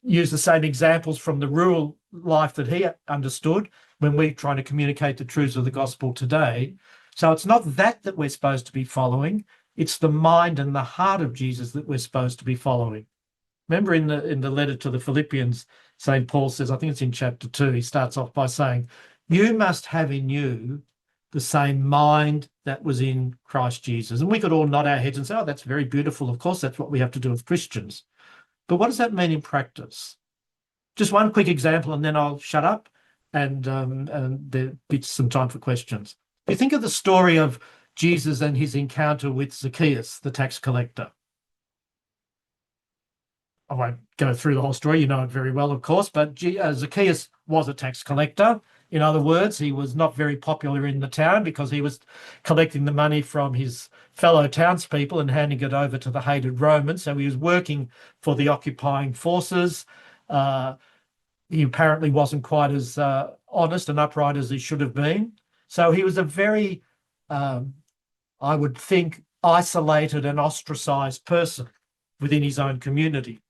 use the same examples from the rural life that he understood when we're trying to communicate the truths of the gospel today. So it's not that we're supposed to be following. It's the mind and the heart of Jesus that we're supposed to be following. Remember in the letter to the Philippians, St. Paul says, I think it's in chapter 2, he starts off by saying, you must have in you the same mind that was in Christ Jesus. And we could all nod our heads and say, oh, that's very beautiful. Of course, that's what we have to do as Christians. But what does that mean in practice? Just one quick example, and then I'll shut up and there'll be some time for questions. You think of the story of Jesus and his encounter with Zacchaeus, the tax collector. I won't go through the whole story. You know it very well, of course, but Zacchaeus was a tax collector. In other words, he was not very popular in the town because he was collecting the money from his fellow townspeople and handing it over to the hated Romans. So he was working for the occupying forces. He apparently wasn't quite as honest and upright as he should have been. So he was a very, I would think, isolated and ostracized person within his own community.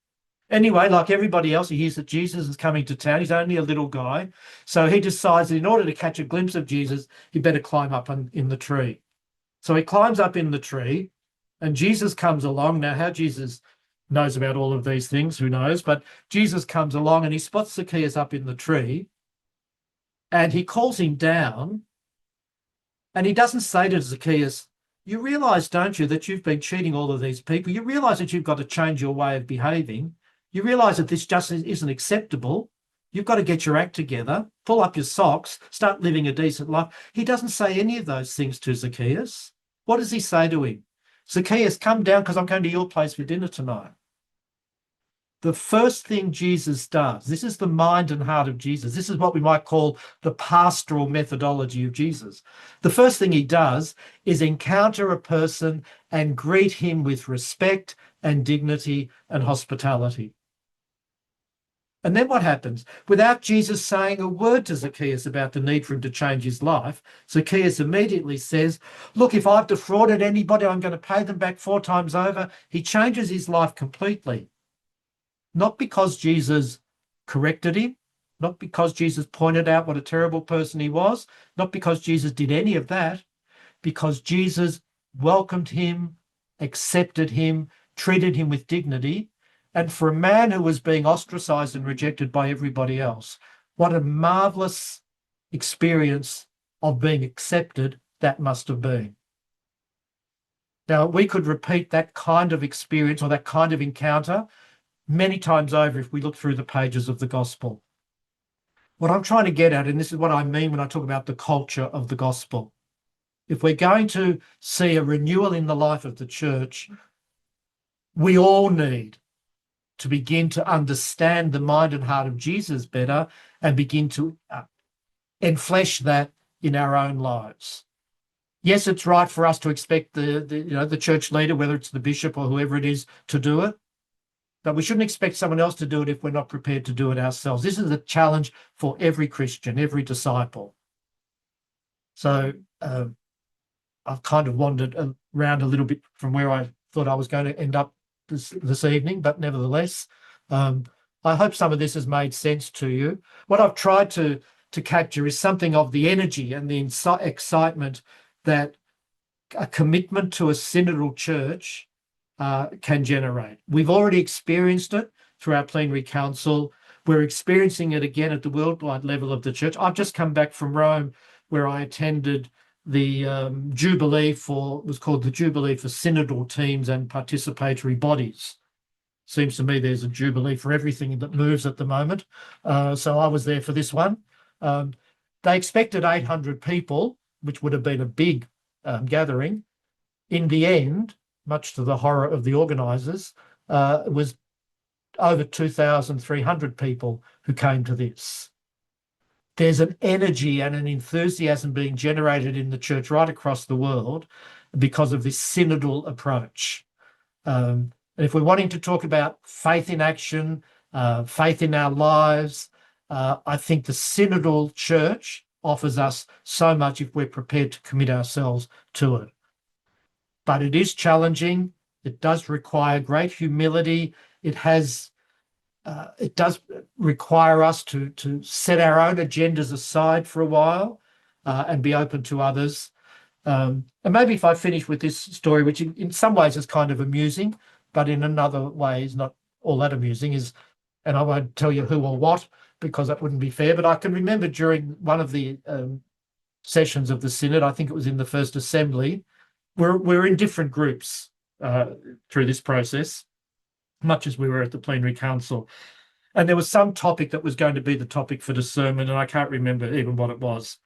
Anyway, like everybody else, he hears that Jesus is coming to town. He's only a little guy. So he decides that in order to catch a glimpse of Jesus, he better climb up in the tree. So he climbs up in the tree and Jesus comes along. Now, how Jesus knows about all of these things, who knows? But Jesus comes along and he spots Zacchaeus up in the tree and he calls him down and he doesn't say to Zacchaeus, you realise, don't you, that you've been cheating all of these people? You realise that you've got to change your way of behaving. You realise that this just isn't acceptable. You've got to get your act together, pull up your socks, start living a decent life. He doesn't say any of those things to Zacchaeus. What does he say to him? Zacchaeus, come down because I'm going to your place for dinner tonight. The first thing Jesus does, this is the mind and heart of Jesus. This is what we might call the pastoral methodology of Jesus. The first thing he does is encounter a person and greet him with respect and dignity and hospitality. And then what happens? Without Jesus saying a word to Zacchaeus about the need for him to change his life, Zacchaeus immediately says, look, if I've defrauded anybody, I'm going to pay them back 4 times over. He changes his life completely. Not because Jesus corrected him, not because Jesus pointed out what a terrible person he was, not because Jesus did any of that, because Jesus welcomed him, accepted him, treated him with dignity. And for a man who was being ostracized and rejected by everybody else, what a marvelous experience of being accepted that must have been. Now, we could repeat that kind of experience or that kind of encounter many times over if we look through the pages of the gospel. What I'm trying to get at, and this is what I mean when I talk about the culture of the gospel, if we're going to see a renewal in the life of the church, we all need to begin to understand the mind and heart of Jesus better and begin to enflesh that in our own lives. Yes, it's right for us to expect the church leader, whether it's the bishop or whoever it is, to do it. But we shouldn't expect someone else to do it if we're not prepared to do it ourselves. This is a challenge for every Christian, every disciple. So I've kind of wandered around a little bit from where I thought I was going to end up this evening, but nevertheless, I hope some of this has made sense to you. What I've tried to capture is something of the energy and the excitement that a commitment to a synodal church can generate. We've already experienced it through our plenary council. We're experiencing it again at the worldwide level of the church. I've just come back from Rome, where I attended the Jubilee was called the Jubilee for Synodal Teams and Participatory Bodies. Seems to me there's a Jubilee for everything that moves at the moment. So I was there for this one. They expected 800 people, which would have been a big gathering. In the end, much to the horror of the organisers, it was over 2,300 people who came to this. There's an energy and an enthusiasm being generated in the church right across the world because of this synodal approach. And if we're wanting to talk about faith in action, faith in our lives, I think the synodal church offers us so much if we're prepared to commit ourselves to it. But it is challenging. It does require great humility. It does require us to set our own agendas aside for a while and be open to others. And maybe if I finish with this story, which in some ways is kind of amusing, but in another way is not all that amusing, and I won't tell you who or what because that wouldn't be fair, but I can remember during one of the sessions of the Synod, I think it was in the First Assembly, we're in different groups through this process, much as we were at the plenary council. And there was some topic that was going to be the topic for the sermon, and I can't remember even what it was.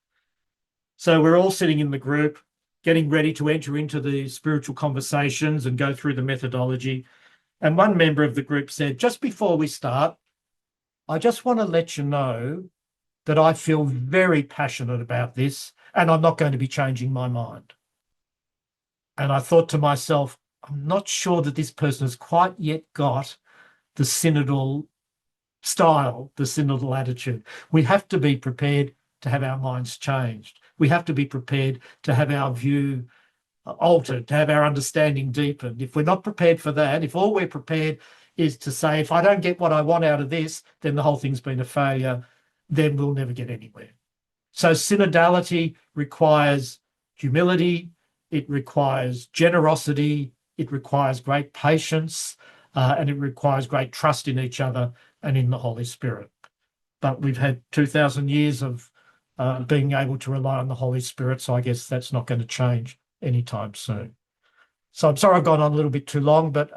So we're all sitting in the group, getting ready to enter into the spiritual conversations and go through the methodology. And one member of the group said, just before we start, I just want to let you know that I feel very passionate about this and I'm not going to be changing my mind. And I thought to myself, I'm not sure that this person has quite yet got the synodal style, the synodal attitude. We have to be prepared to have our minds changed. We have to be prepared to have our view altered, to have our understanding deepened. If we're not prepared for that, if all we're prepared is to say, if I don't get what I want out of this, then the whole thing's been a failure, then we'll never get anywhere. So synodality requires humility, it requires generosity, it requires great patience, and it requires great trust in each other and in the Holy Spirit. But we've had 2,000 years of being able to rely on the Holy Spirit, so I guess that's not going to change anytime soon. So I'm sorry I've gone on a little bit too long, but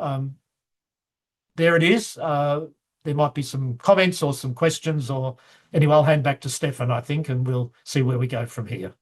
there it is. There might be some comments or some questions, or anyway, I'll hand back to Stefan, I think, and we'll see where we go from here.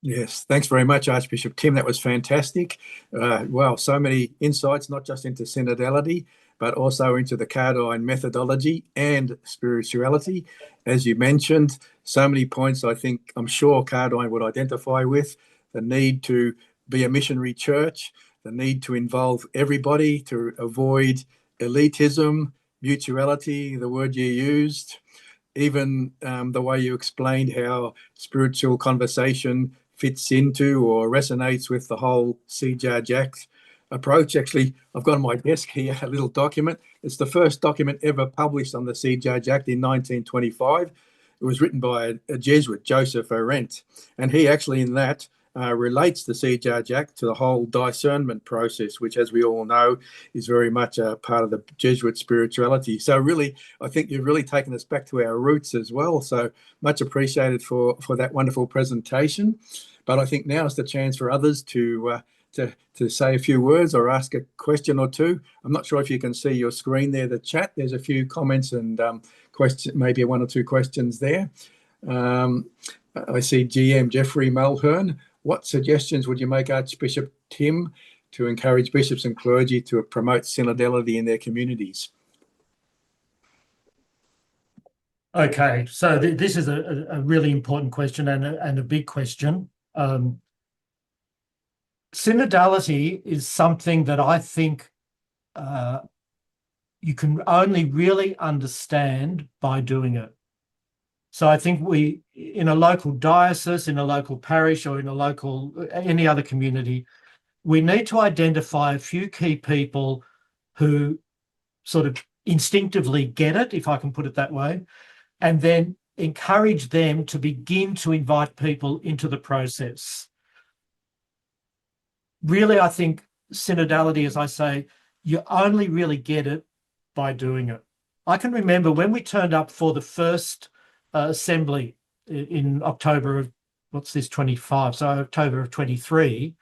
Yes, thanks very much, Archbishop Tim. That was fantastic. Well, so many insights, not just into synodality, but also into the Cardijn methodology and spirituality. As you mentioned, so many points I'm sure Cardijn would identify with: the need to be a missionary church, the need to involve everybody, to avoid elitism, mutuality, the word you used, even the way you explained how spiritual conversation fits into or resonates with the whole Gigacz approach. Actually, I've got on my desk here a little document. It's the first document ever published on the Gigacz in 1925. It was written by a Jesuit, Joseph Arendt, and he actually in that relates the Gigacz to the whole discernment process, which, as we all know, is very much a part of the Jesuit spirituality. So really, I think you've really taken us back to our roots as well. So much appreciated for that wonderful presentation. But I think now is the chance for others to say a few words or ask a question or two. I'm not sure if you can see your screen there, the chat. There's a few comments and maybe one or two questions there. I see GM Jeffrey Mulhern. What suggestions would you make, Archbishop Tim, to encourage bishops and clergy to promote synodality in their communities? Okay, so this is a really important question and a big question. Synodality is something that I think you can only really understand by doing it. So I think we, in a local diocese, in a local parish, or in any other community, we need to identify a few key people who sort of instinctively get it, if I can put it that way, and then encourage them to begin to invite people into the process. Really, I think synodality, as I say, you only really get it by doing it. I can remember when we turned up for the first assembly in October of, 25, so October of 23,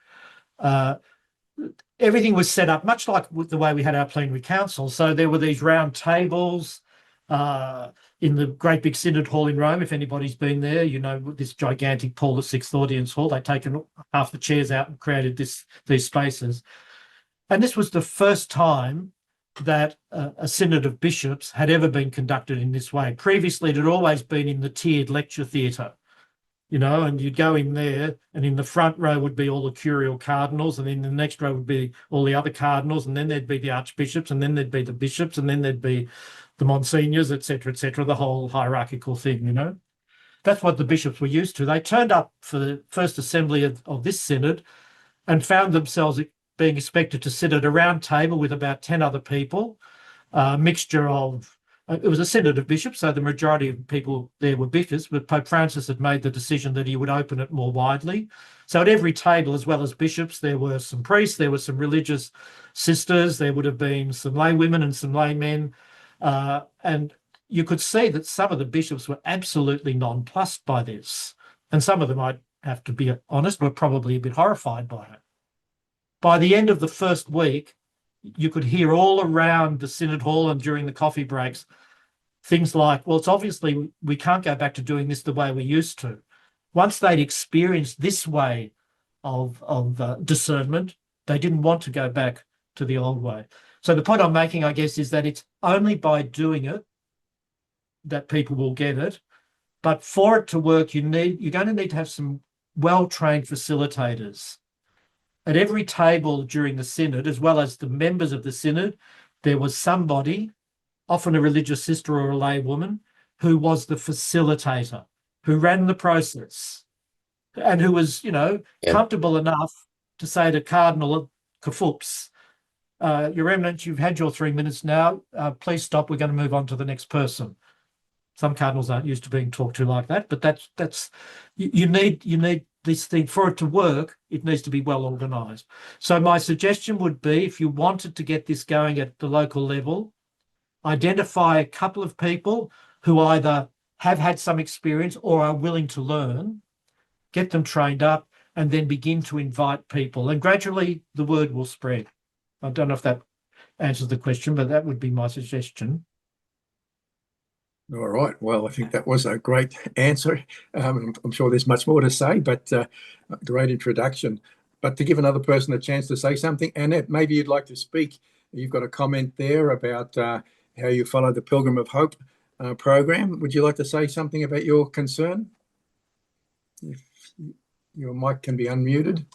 everything was set up much like the way we had our plenary council. So there were these round tables in the great big synod hall in Rome. If anybody's been there, you know, this gigantic Paul VI audience hall. They'd taken half the chairs out and created these spaces. And this was the first time that a synod of bishops had ever been conducted in this way. Previously, it had always been in the tiered lecture theatre, you know, and you'd go in there, and in the front row would be all the curial cardinals, and then the next row would be all the other cardinals, and then there'd be the archbishops, and then there'd be the bishops, and then there'd be the monsignors, etc., the whole hierarchical thing, you know. That's what the bishops were used to. They turned up for the first assembly of this synod and found themselves being expected to sit at a round table with about 10 other people, a mixture of, it was a synod of bishops, so the majority of people there were bishops, but Pope Francis had made the decision that he would open it more widely. So at every table, as well as bishops, there were some priests, there were some religious sisters, there would have been some lay women and some laymen, and you could see that some of the bishops were absolutely nonplussed by this, and some of them, I'd have to be honest, were probably a bit horrified by it. By the end of the first week, you could hear all around the synod hall and during the coffee breaks things like, well, it's obviously we can't go back to doing this the way we used to. Once they'd experienced this way of discernment, they didn't want to go back to the old way. So the point I'm making, I guess, is that it's only by doing it that people will get it. But for it to work, you're going to need to have some well-trained facilitators. At every table during the synod, as well as the members of the synod, there was somebody, often a religious sister or a lay woman, who was the facilitator, who ran the process, and who was, you know, comfortable enough to say to Cardinal Kafoops, Your Eminence, you've had your 3 minutes now. Please stop. We're going to move on to the next person. Some cardinals aren't used to being talked to like that, but that's you need this thing for it to work. It needs to be well organised. So my suggestion would be, if you wanted to get this going at the local level, identify a couple of people who either have had some experience or are willing to learn, get them trained up, and then begin to invite people. And gradually the word will spread. I don't know if that answers the question, but that would be my suggestion. All right. Well, I think that was a great answer. I'm sure there's much more to say, but great introduction. But to give another person a chance to say something, Annette, maybe you'd like to speak. You've got a comment there about how you follow the Pilgrim of Hope program. Would you like to say something about your concern? If your mic can be unmuted.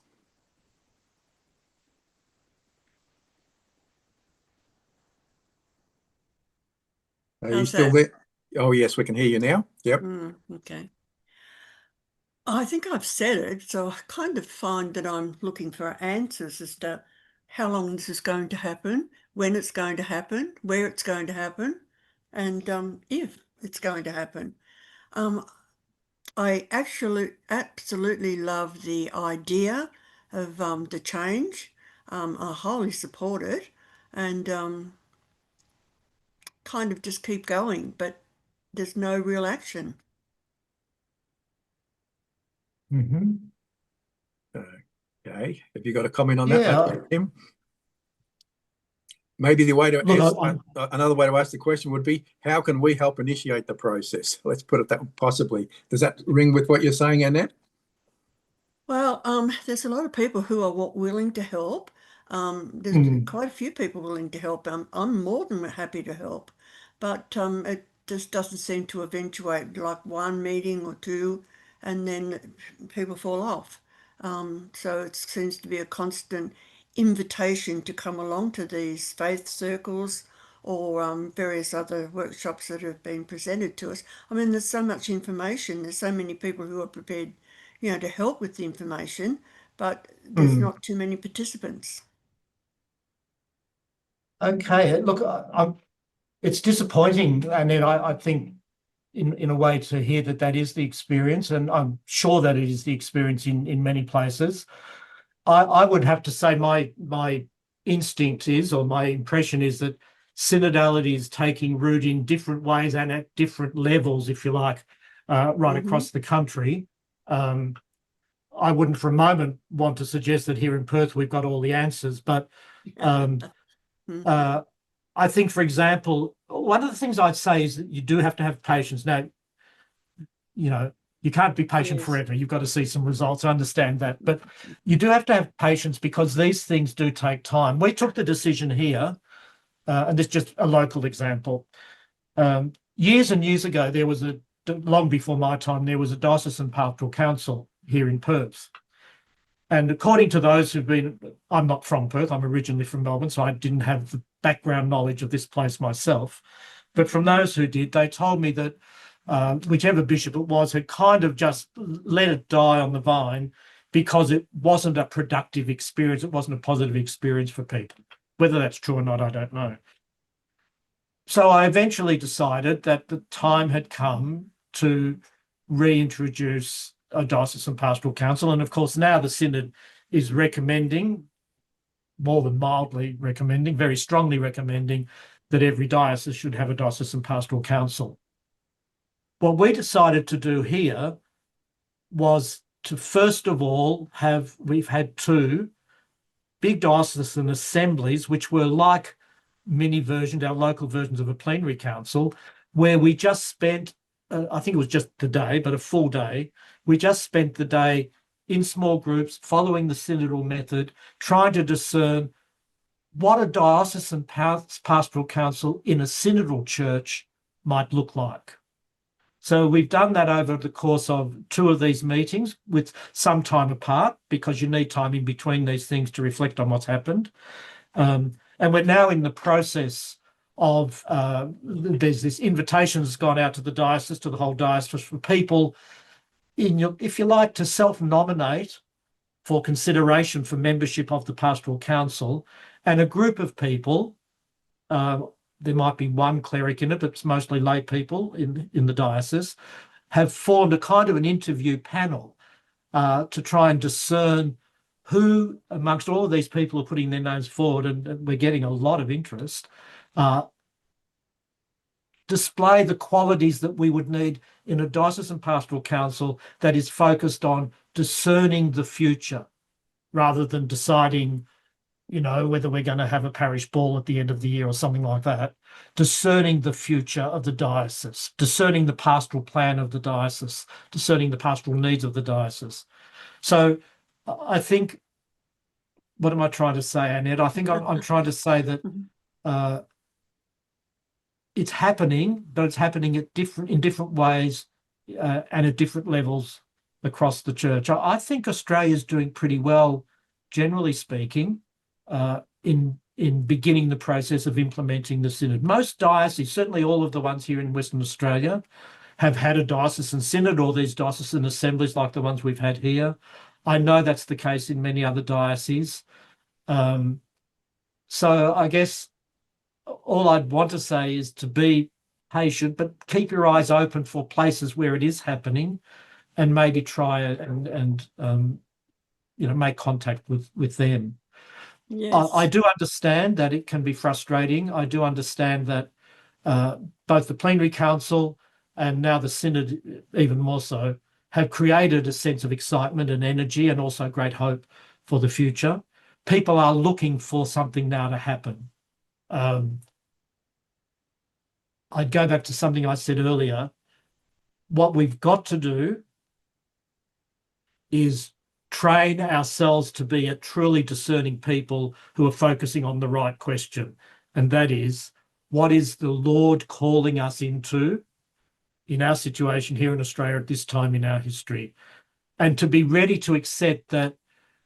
Are you still there? Oh, yes, we can hear you now. Yep. Okay. I think I've said it, so I kind of find that I'm looking for answers as to how long this is going to happen, when it's going to happen, where it's going to happen, and if it's going to happen. I actually absolutely love the idea of the change. I wholly support it, and kind of just keep going, but there's no real action. Okay. Have you got a comment on that, Tim? Maybe the way to another way to ask the question would be, how can we help initiate the process? Let's put it that possibly. Does that ring with what you're saying, Annette? Well, there's a lot of people who are willing to help. There's quite a few people willing to help. I'm more than happy to help, but it just doesn't seem to eventuate, like one meeting or two, and then people fall off. So it seems to be a constant invitation to come along to these faith circles or various other workshops that have been presented to us. I mean, there's so much information. There's so many people who are prepared, you know, to help with the information, but there's not too many participants. Okay, look, it's disappointing, and then I think in a way to hear that is the experience, and I'm sure that it is the experience in many places. I would have to say my instinct is, or my impression is, that synodality is taking root in different ways and at different levels, if you like, right across the country. I wouldn't for a moment want to suggest that here in Perth we've got all the answers, but I think, for example, one of the things I'd say is that you do have to have patience. Now, you know, You can't be patient Yes. forever. You've got to see some results. I understand that. But you do have to have patience because these things do take time. We took the decision here, and this is just a local example. Years and years ago, there was long before my time, there was a diocesan pastoral council here in Perth. And according to those who've been, I'm not from Perth, I'm originally from Melbourne, so I didn't have the background knowledge of this place myself. But from those who did, they told me that whichever bishop it was had kind of just let it die on the vine because it wasn't a productive experience. It wasn't a positive experience for people. Whether that's true or not, I don't know. So I eventually decided that the time had come to reintroduce a diocesan pastoral council. And of course, now the Synod is recommending, more than mildly recommending, very strongly recommending that every diocese should have a diocesan pastoral council. What we decided to do here was to first of all we've had 2 big diocesan assemblies, which were like mini versions, our local versions of a plenary council, where we just spent, I think it was just the day, but a full day, we just spent the day in small groups, following the synodal method, trying to discern what a diocesan pastoral council in a synodal church might look like. So we've done that over the course of 2 of these meetings with some time apart because you need time in between these things to reflect on what's happened. And we're now in the process of, there's this invitation that's gone out to the diocese, to the whole diocese, for people, if you like, to self-nominate for consideration for membership of the pastoral council. And a group of people, there might be one cleric in it, but it's mostly lay people in the diocese, have formed a kind of an interview panel to try and discern who amongst all of these people are putting their names forward, and we're getting a lot of interest, display the qualities that we would need in a diocesan pastoral council that is focused on discerning the future rather than deciding, whether we're going to have a parish ball at the end of the year or something like that, discerning the future of the diocese, discerning the pastoral plan of the diocese, discerning the pastoral needs of the diocese. So I think, what am I trying to say, Annette? I think I'm trying to say that it's happening, but it's happening in different ways and at different levels across the church. I think Australia's doing pretty well, generally speaking, in beginning the process of implementing the synod. Most dioceses, certainly all of the ones here in Western Australia, have had a diocesan synod or these diocesan assemblies like the ones we've had here. I know that's the case in many other dioceses. So I guess all I'd want to say is to be patient, but keep your eyes open for places where it is happening and maybe try and make contact with them. Yes. I do understand that it can be frustrating. I do understand that both the plenary council and now the synod, even more so, have created a sense of excitement and energy and also great hope for the future. People are looking for something now to happen. I'd go back to something I said earlier. What we've got to do is train ourselves to be a truly discerning people who are focusing on the right question. And that is, what is the Lord calling us into in our situation here in Australia at this time in our history? And to be ready to accept that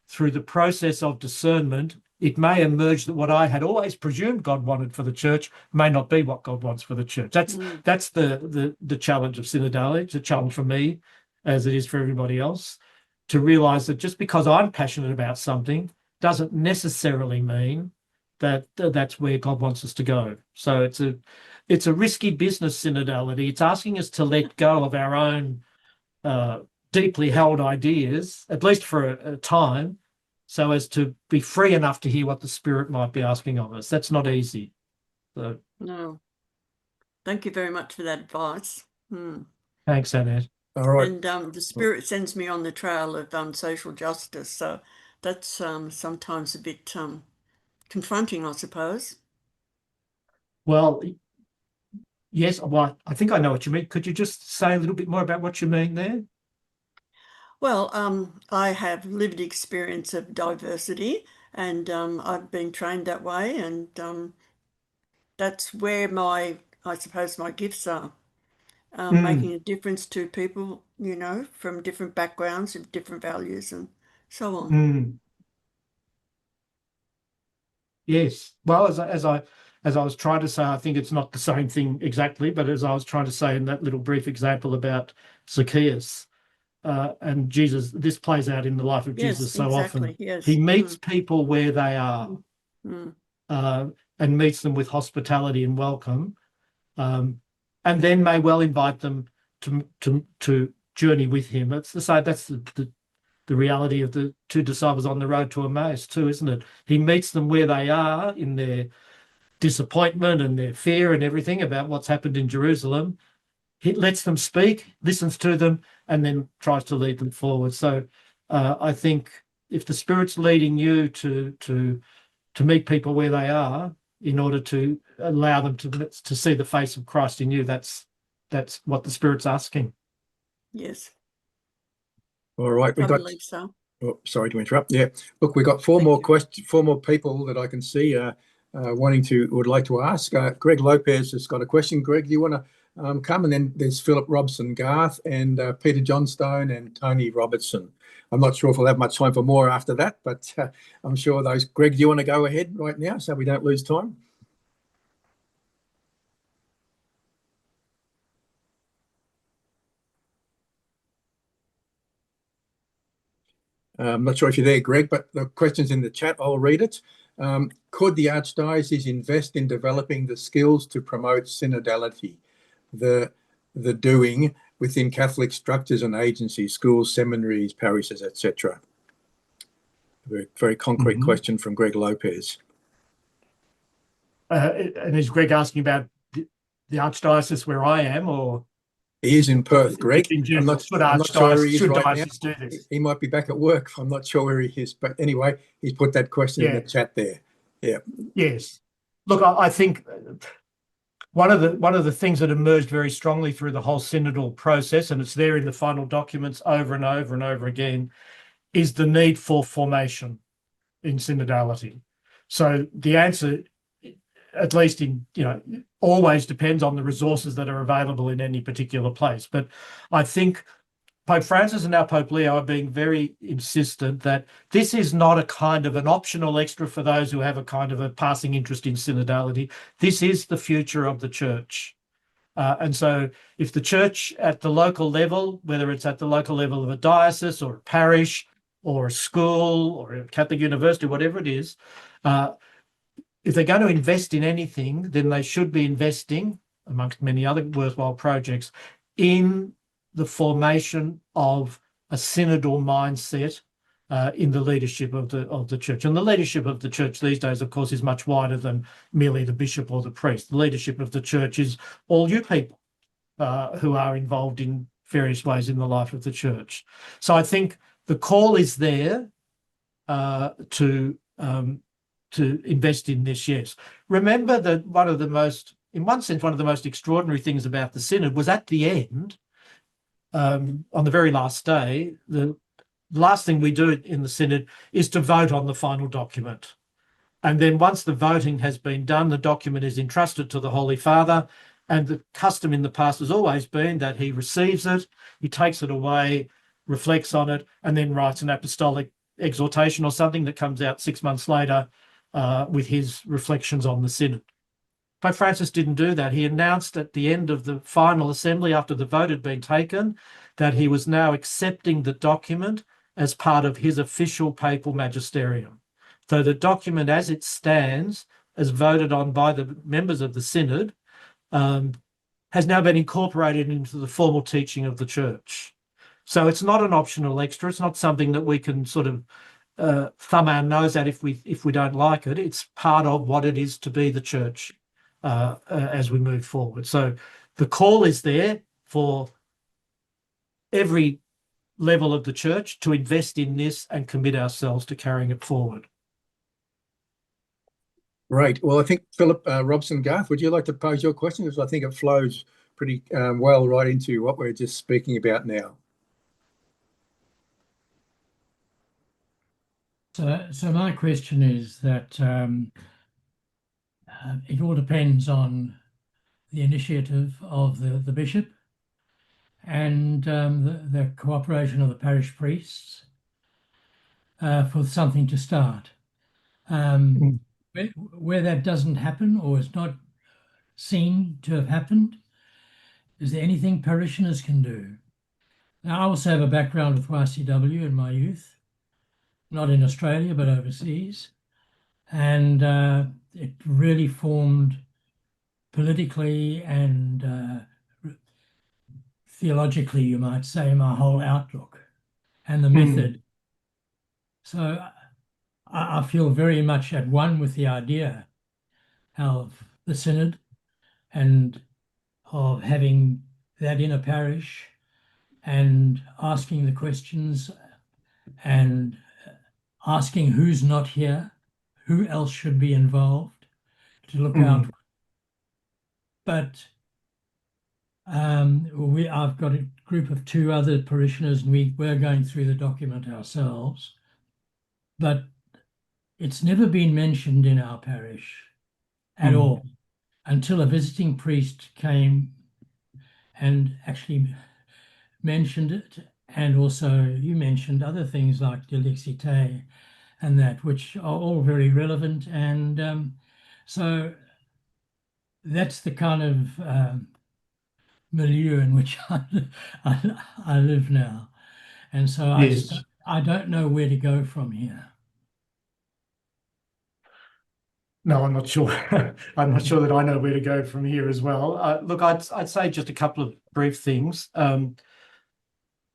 through the process of discernment, it may emerge that what I had always presumed God wanted for the church may not be what God wants for the church. That's the challenge of synodality. It's a challenge for me, as it is for everybody else, to realise that just because I'm passionate about something doesn't necessarily mean that that's where God wants us to go. So it's a risky business, synodality. It's asking us to let go of our own deeply held ideas, at least for a time, so as to be free enough to hear what the Spirit might be asking of us. That's not easy. So, no. Thank you very much for that advice. Thanks, Annette. All right. And the Spirit sends me on the trail of social justice, so that's sometimes a bit confronting, I suppose. Well, yes, well, I think I know what you mean. Could you just say a little bit more about what you mean there? Well, I have lived experience of diversity, and I've been trained that way, and that's where I suppose my gifts are, making a difference to people, you know, from different backgrounds and different values and so on. Yes. Well, as I was trying to say, I think it's not the same thing exactly, but as I was trying to say in that little brief example about Zacchaeus, and Jesus, this plays out in the life of Yes, Jesus so exactly. often. Yes. He meets people where they are, Mm. and meets them with hospitality and welcome, and then may well invite them to journey with him. That's the reality of the two disciples on the road to Emmaus too, isn't it? He meets them where they are in their disappointment and their fear and everything about what's happened in Jerusalem. He lets them speak, listens to them, and then tries to lead them forward. So I think if the Spirit's leading you to meet people where they are in order to allow them to see the face of Christ in you, that's what the Spirit's asking. Yes. All right, I believe so. Oh, sorry to interrupt. Yeah, look, we've got four more people that I can see would like to ask. Greg Lopez has got a question. Greg, do you want to come? And then there's Philip Robson Garth and Peter Johnstone and Tony Robertson. I'm not sure if we'll have much time for more after that, but I'm sure those. Greg, do you want to go ahead right now so we don't lose time? I'm not sure if you're there, Greg, but the question's in the chat. I'll read it. Could the Archdiocese invest in developing the skills to promote synodality, the doing within Catholic structures and agencies, schools, seminaries, parishes, etc.? Very, very concrete question from Greg Lopez. And is Greg asking about the Archdiocese where I am, or? He is in Perth, Greg. I'm not sure where he is right now. Do this? He might be back at work. I'm not sure where he is. But anyway, he's put that question in the chat there. Yeah. Yes. Look, I think one of the things that emerged very strongly through the whole synodal process, and it's there in the final documents over and over and over again, is the need for formation in synodality. So the answer, at least always depends on the resources that are available in any particular place. But I think Pope Francis and now Pope Leo are being very insistent that this is not a kind of an optional extra for those who have a kind of a passing interest in synodality. This is the future of the church. And so if the church at the local level, whether it's at the local level of a diocese or a parish or a school or a Catholic university, whatever it is, if they're going to invest in anything, then they should be investing, amongst many other worthwhile projects, in the formation of a synodal mindset in the leadership of the church. And the leadership of the church these days, of course, is much wider than merely the bishop or the priest. The leadership of the church is all you people who are involved in various ways in the life of the church. So I think the call is there to invest in this, yes. Remember that one of the most extraordinary things about the synod was at the end, on the very last day, the last thing we do in the synod is to vote on the final document. And then once the voting has been done, the document is entrusted to the Holy Father, and the custom in the past has always been that he receives it, he takes it away, reflects on it, and then writes an apostolic exhortation or something that comes out 6 months later with his reflections on the synod. Pope Francis didn't do that. He announced at the end of the final assembly, after the vote had been taken, that he was now accepting the document as part of his official papal magisterium. So the document as it stands, as voted on by the members of the synod, has now been incorporated into the formal teaching of the church. So it's not an optional extra. It's not something that we can sort of thumb our nose at if we don't like it. It's part of what it is to be the church as we move forward. So the call is there for every level of the church to invest in this and commit ourselves to carrying it forward. Right. Well, I think Philip Robson Garth, would you like to pose your question? Because I think it flows pretty well right into what we're just speaking about now. So my question is that it all depends on the initiative of the bishop and the cooperation of the parish priests for something to start. Where that doesn't happen or is not seen to have happened, is there anything parishioners can do? Now, I also have a background with YCW in my youth, not in Australia, but overseas. And it really formed politically and theologically, you might say, my whole outlook and the method. So I feel very much at one with the idea of the synod and of having that in a parish and asking the questions and asking who's not here, who else should be involved to look out. But I've got a group of 2 other parishioners and we're going through the document ourselves, but it's never been mentioned in our parish at all until a visiting priest came and actually mentioned it. And also you mentioned other things like Dilexite and that, which are all very relevant. And so that's the kind of milieu in which I live now. And so I don't know where to go from here. No, I'm not sure. I'm not sure that I know where to go from here as well. Look, I'd say just a couple of brief things.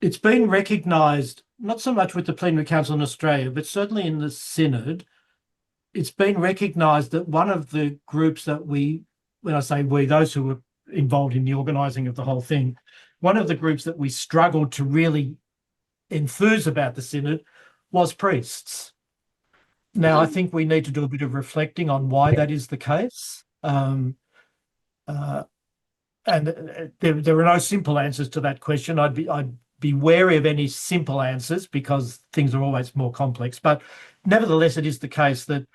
It's been recognised, not so much with the Plenary Council in Australia, but certainly in the Synod, it's been recognised that one of the groups that when I say we, those who were involved in the organising of the whole thing, one of the groups that we struggled to really enthuse about the Synod was priests. Now, I think we need to do a bit of reflecting on why that is the case. And there are no simple answers to that question. I'd be wary of any simple answers because things are always more complex. But nevertheless, it is the case that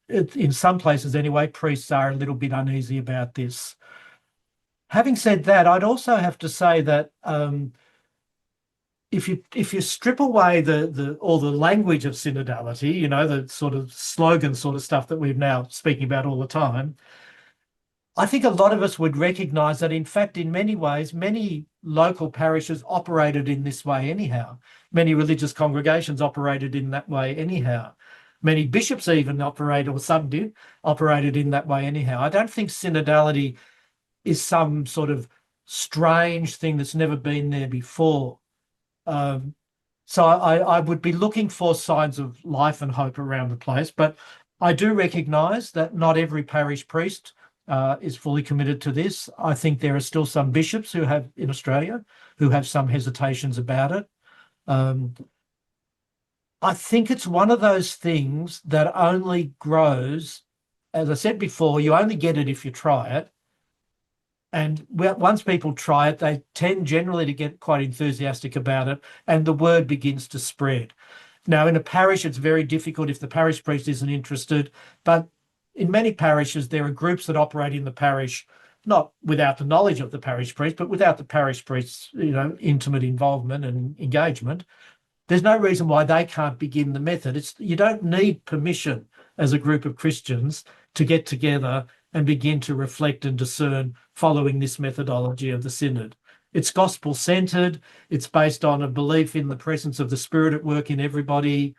in some places anyway, priests are a little bit uneasy about this. Having said that, I'd also have to say that if you strip away all the language of synodality, you know, the sort of slogan sort of stuff that we're now speaking about all the time, I think a lot of us would recognise that, in fact, in many ways, many local parishes operated in this way anyhow. Many religious congregations operated in that way anyhow. Many bishops even operated, or some did, operated in that way anyhow. I don't think synodality is some sort of strange thing that's never been there before. So I would be looking for signs of life and hope around the place, but I do recognise that not every parish priest is fully committed to this. I think there are still some bishops in Australia who have some hesitations about it. I think it's one of those things that only grows, as I said before, you only get it if you try it. And once people try it, they tend generally to get quite enthusiastic about it, and the word begins to spread. Now, in a parish, it's very difficult if the parish priest isn't interested, but in many parishes, there are groups that operate in the parish, not without the knowledge of the parish priest, but without the parish priest's, intimate involvement and engagement. There's no reason why they can't begin the method. You don't need permission as a group of Christians to get together and begin to reflect and discern following this methodology of the Synod. It's gospel-centred. It's based on a belief in the presence of the Spirit at work in everybody.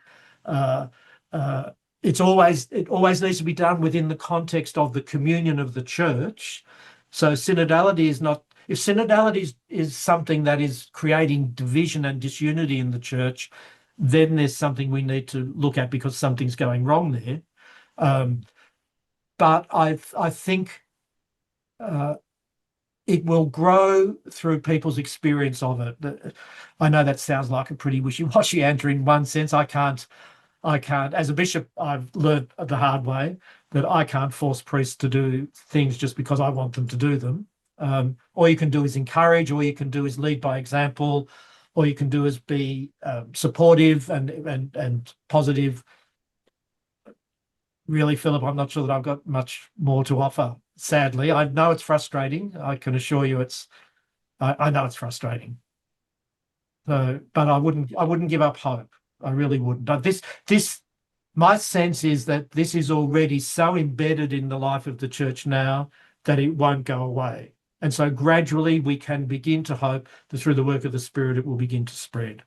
It always needs to be done within the context of the communion of the church. So synodality is not, if synodality is something that is creating division and disunity in the church, then there's something we need to look at because something's going wrong there. But I think it will grow through people's experience of it. I know that sounds like a pretty wishy-washy answer in one sense. I can't, as a bishop, I've learned the hard way that I can't force priests to do things just because I want them to do them. All you can do is encourage, all you can do is lead by example, all you can do is be supportive and positive. Really, Philip, I'm not sure that I've got much more to offer. Sadly, I know it's frustrating. I can assure you, I know it's frustrating. So, but I wouldn't give up hope. I really wouldn't. My sense is that this is already so embedded in the life of the church now that it won't go away. And so gradually we can begin to hope that through the work of the Spirit, it will begin to spread.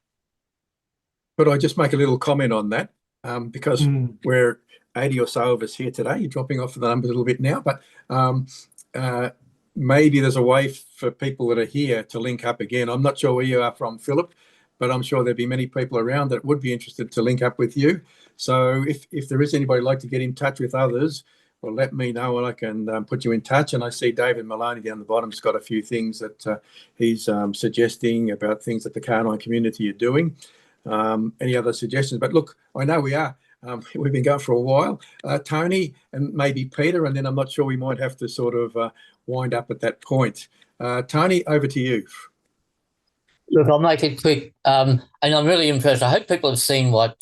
Could I just make a little comment on that? Because we're 80 or so of us here today. You're dropping off the numbers a little bit now, but maybe there's a way for people that are here to link up again. I'm not sure where you are from, Philip, but I'm sure there'd be many people around that would be interested to link up with you. So if there is anybody who'd like to get in touch with others, well, let me know and I can put you in touch. And I see David Maloney down the bottom's got a few things that he's suggesting about things that the Cardijn community are doing. Any other suggestions? But look, I know we are. We've been going for a while. Tony and maybe Peter, and then I'm not sure, we might have to sort of wind up at that point. Tony, over to you. Look, I'll make it quick. And I'm really impressed. I hope people have seen what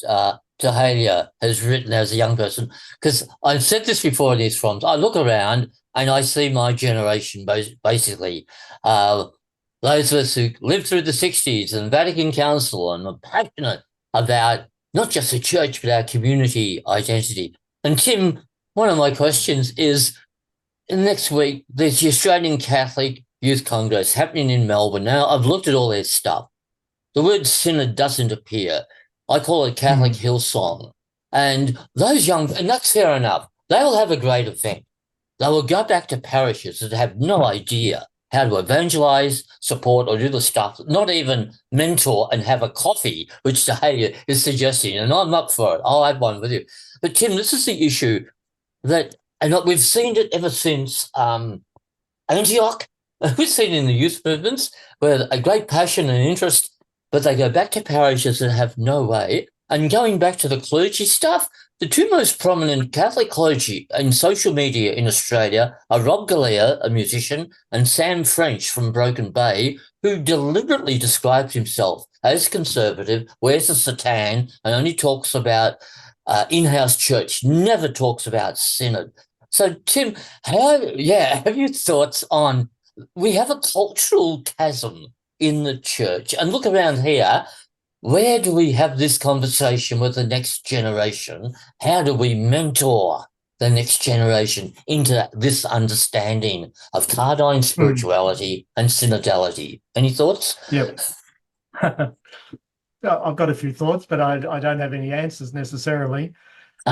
Tahalia has written as a young person, because I've said this before in these forums. I look around and I see my generation, basically, those of us who lived through the 60s and Vatican Council and are passionate about not just the church, but our community identity. And Tim, one of my questions is, next week, there's the Australian Catholic Youth Congress happening in Melbourne. Now, I've looked at all their stuff. The word synod doesn't appear. I call it Catholic Hillsong. And those young, and that's fair enough, they'll have a great event. They will go back to parishes that have no idea how to evangelize, support, or do the stuff, not even mentor and have a coffee, which Tahalia is suggesting. And I'm up for it. I'll have one with you. But Tim, this is the issue that, and we've seen it ever since Antioch. We've seen it in the youth movements where a great passion and interest, but they go back to parishes that have no way. And going back to the clergy stuff, the two most prominent Catholic clergy in social media in Australia are Rob Galea, a musician, and Sam French from Broken Bay, who deliberately describes himself as conservative, wears a soutane, and only talks about in-house church, never talks about synod. So, Tim, have you thoughts on, we have a cultural chasm in the church, and look around here, where do we have this conversation with the next generation? How do we mentor the next generation into this understanding of Cardijn spirituality and synodality? Any thoughts? Yep. I've got a few thoughts, but I don't have any answers necessarily.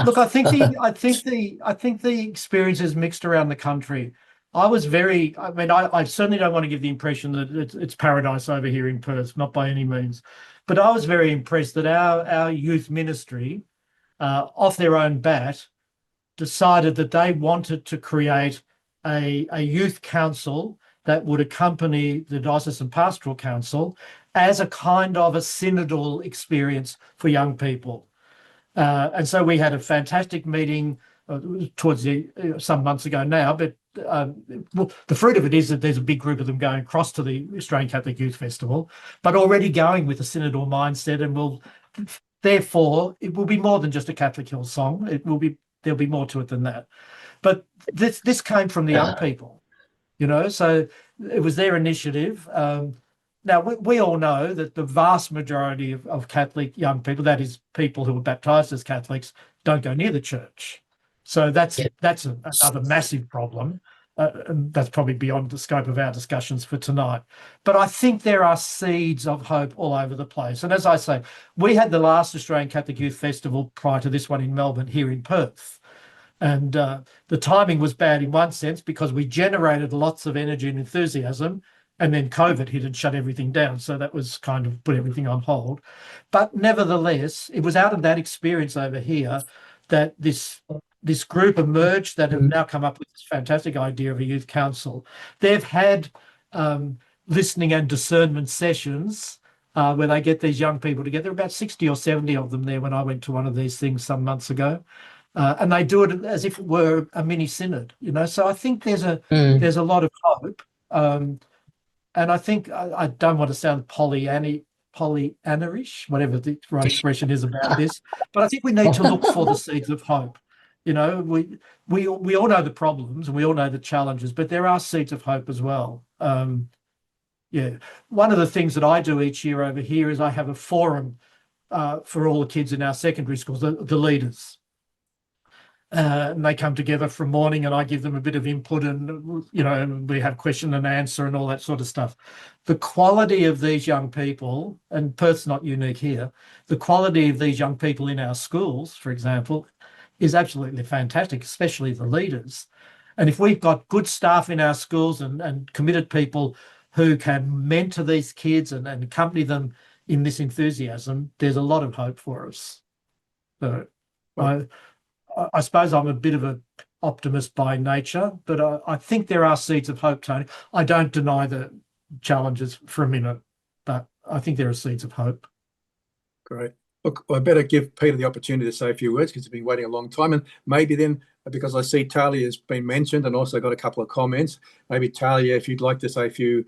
Look, I think the experience is mixed around the country. I certainly don't want to give the impression that it's paradise over here in Perth, not by any means. But I was very impressed that our youth ministry, off their own bat, decided that they wanted to create a youth council that would accompany the Diocesan Pastoral Council as a kind of a synodal experience for young people. And so we had a fantastic meeting towards some months ago now, but the fruit of it is that there's a big group of them going across to the Australian Catholic Youth Festival, but already going with a synodal mindset, and therefore it will be more than just a Catholic Hillsong. There'll be more to it than that. But this came from the young people, so it was their initiative. Now, we all know that the vast majority of Catholic young people, that is people who are baptised as Catholics, don't go near the church. So that's another massive problem. And that's probably beyond the scope of our discussions for tonight. But I think there are seeds of hope all over the place. And as I say, we had the last Australian Catholic Youth Festival prior to this one in Melbourne, here in Perth. And the timing was bad in one sense because we generated lots of energy and enthusiasm, and then COVID hit and shut everything down. So that was kind of put everything on hold. But nevertheless, it was out of that experience over here that this group emerged that have now come up with this fantastic idea of a youth council. They've had listening and discernment sessions where they get these young people together, about 60 or 70 of them there when I went to one of these things some months ago. And they do it as if it were a mini synod, So I think there's a lot of hope. And I think I don't want to sound Pollyanna Pollyanna-ish, whatever the right expression is about this. But I think we need to look for the seeds of hope. You know, we all know the problems and we all know the challenges, but there are seeds of hope as well. Yeah, one of the things that I do each year over here is I have a forum for all the kids in our secondary schools, the leaders. And they come together from morning and I give them a bit of input and, you know, we have question and answer and all that sort of stuff. The quality of these young people, and Perth's not unique here, the quality of these young people in our schools, for example, is absolutely fantastic, especially the leaders. And if we've got good staff in our schools and committed people who can mentor these kids and accompany them in this enthusiasm, there's a lot of hope for us. So I suppose I'm a bit of an optimist by nature, but I think there are seeds of hope, Tony. I don't deny the challenges for a minute, but I think there are seeds of hope. Great. Look, I better give Peter the opportunity to say a few words because he's been waiting a long time. And maybe then, because I see Talia has been mentioned and also got a couple of comments, maybe Talia, if you'd like to say a few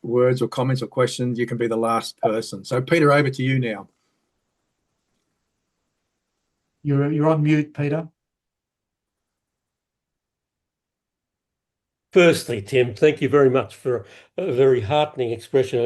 words or comments or questions, you can be the last person. So Peter, over to you now. You're on mute, Peter. Firstly, Tim, thank you very much for a very heartening expression.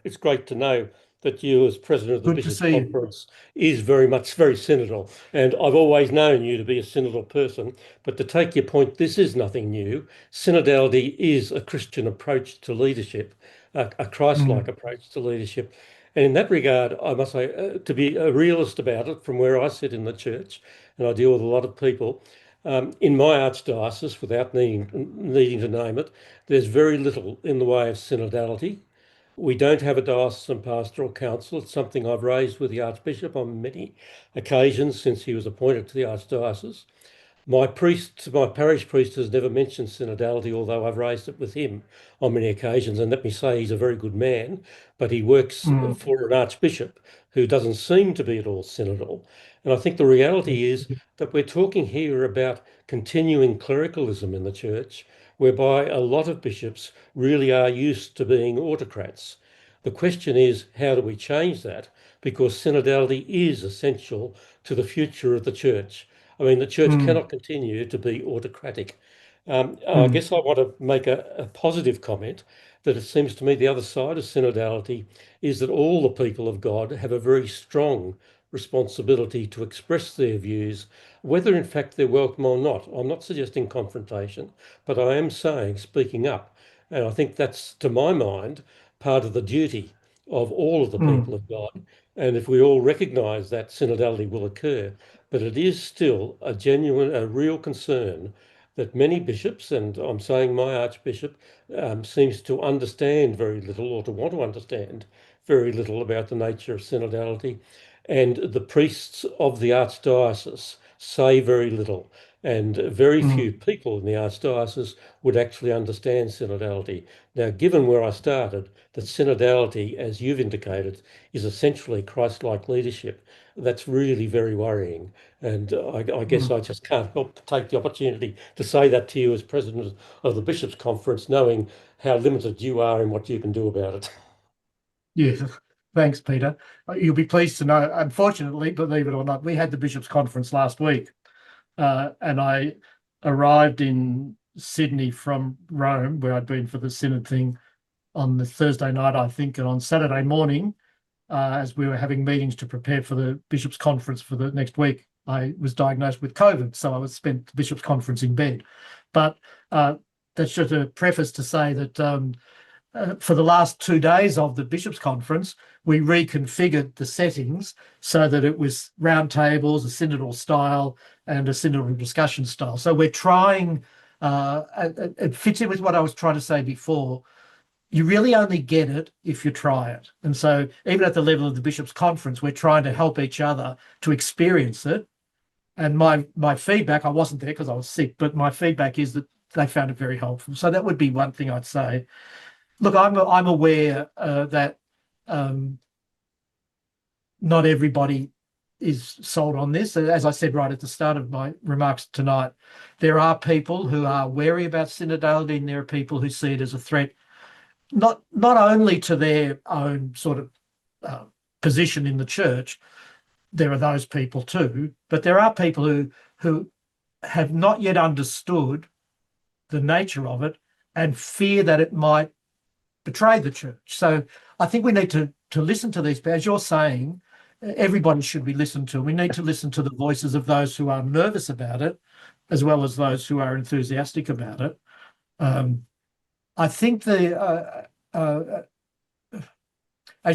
It's great to know that you, as president of the Bishops' Conference, is very synodal. And I've always known you to be a synodal person. But to take your point, this is nothing new. Synodality is a Christian approach to leadership, a Christ-like approach to leadership. And in that regard, I must say, to be a realist about it, from where I sit in the church, and I deal with a lot of people, in my archdiocese, without needing to name it, there's very little in the way of synodality. We don't have a diocesan pastoral council. It's something I've raised with the Archbishop on many occasions since he was appointed to the archdiocese. My parish priest has never mentioned synodality, although I've raised it with him on many occasions. And let me say, he's a very good man, but he works for an archbishop who doesn't seem to be at all synodal. And I think the reality is that we're talking here about continuing clericalism in the church, whereby a lot of bishops really are used to being autocrats. The question is, how do we change that? Because synodality is essential to the future of the church. I mean, the church cannot continue to be autocratic. I guess I want to make a positive comment that it seems to me the other side of synodality is that all the people of God have a very strong responsibility to express their views, whether in fact they're welcome or not. I'm not suggesting confrontation, but I am saying speaking up. And I think that's, to my mind, part of the duty of all of the people of God. And if we all recognise that, synodality will occur. But it is still a real concern that many bishops, and I'm saying my Archbishop, seems to understand very little, or to want to understand very little about the nature of synodality. And the priests of the Archdiocese say very little. And very few people in the Archdiocese would actually understand synodality. Now, given where I started, that synodality, as you've indicated, is essentially Christ-like leadership, that's really very worrying. And I guess I just can't help but take the opportunity to say that to you as president of the Bishops' Conference, knowing how limited you are in what you can do about it. Yes, thanks, Peter. You'll be pleased to know, unfortunately, believe it or not, we had the Bishops' Conference last week. And I arrived in Sydney from Rome, where I'd been for the synod thing, on the Thursday night, I think, and on Saturday morning, as we were having meetings to prepare for the Bishops' Conference for the next week, I was diagnosed with COVID, so I spent the Bishops' Conference in bed. But that's just a preface to say that for the last 2 days of the Bishops' Conference, we reconfigured the settings so that it was round tables, a synodal style, and a synodal discussion style. So we're trying, it fits in with what I was trying to say before. You really only get it if you try it. And so even at the level of the Bishops' Conference, we're trying to help each other to experience it. And my feedback, I wasn't there because I was sick, but my feedback is that they found it very helpful. So that would be one thing I'd say. Look, I'm aware that not everybody is sold on this. As I said right at the start of my remarks tonight, there are people who are wary about synodality, and there are people who see it as a threat, not only to their own sort of position in the church, there are those people too. But there are people who have not yet understood the nature of it and fear that it might betray the church. So I think we need to listen to these. But as you're saying, everybody should be listened to. We need to listen to the voices of those who are nervous about it, as well as those who are enthusiastic about it. I think as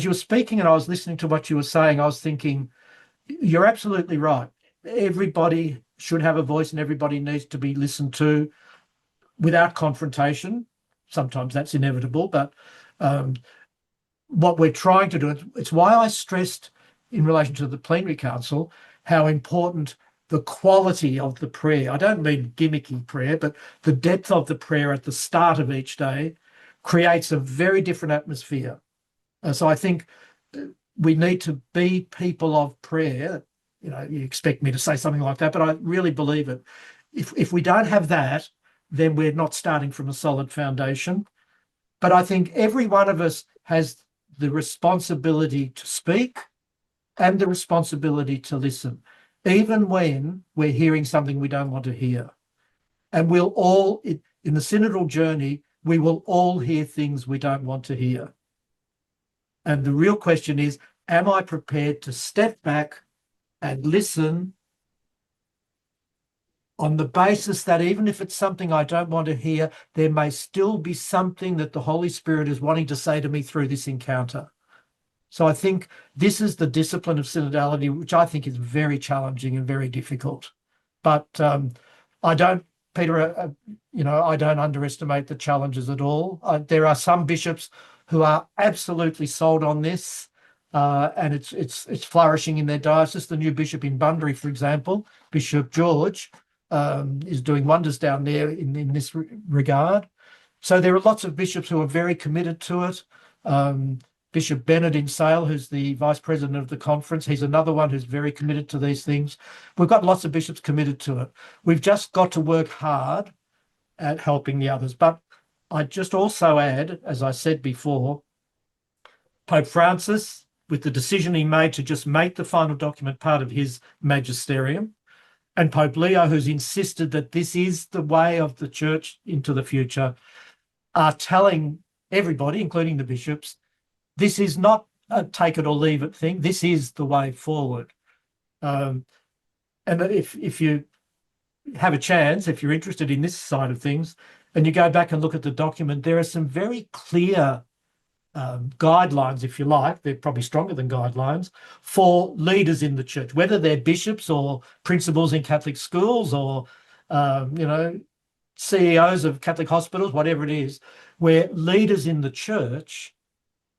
you were speaking and I was listening to what you were saying, I was thinking, you're absolutely right. Everybody should have a voice and everybody needs to be listened to without confrontation. Sometimes that's inevitable, but what we're trying to do, it's why I stressed in relation to the plenary council how important the quality of the prayer, I don't mean gimmicky prayer, but the depth of the prayer at the start of each day creates a very different atmosphere. So I think we need to be people of prayer. You know, you expect me to say something like that, but I really believe it. If we don't have that, then we're not starting from a solid foundation. But I think every one of us has the responsibility to speak and the responsibility to listen, even when we're hearing something we don't want to hear. And we'll all, in the synodal journey, we will all hear things we don't want to hear. And the real question is, am I prepared to step back and listen on the basis that even if it's something I don't want to hear, there may still be something that the Holy Spirit is wanting to say to me through this encounter. So I think this is the discipline of synodality, which I think is very challenging and very difficult. But I don't, Peter, I don't underestimate the challenges at all. There are some bishops who are absolutely sold on this, and it's flourishing in their diocese. The new bishop in Bunbury, for example, Bishop George, is doing wonders down there in this regard. So there are lots of bishops who are very committed to it. Bishop Bennett in Sale, who's the vice president of the conference, he's another one who's very committed to these things. We've got lots of bishops committed to it. We've just got to work hard at helping the others. But I'd just also add, as I said before, Pope Francis, with the decision he made to just make the final document part of his magisterium, and Pope Leo, who's insisted that this is the way of the church into the future, are telling everybody, including the bishops, this is not a take it or leave it thing. This is the way forward. And if you have a chance, if you're interested in this side of things, and you go back and look at the document, there are some very clear guidelines, if you like, they're probably stronger than guidelines, for leaders in the church, whether they're bishops or principals in Catholic schools or, CEOs of Catholic hospitals, whatever it is, where leaders in the church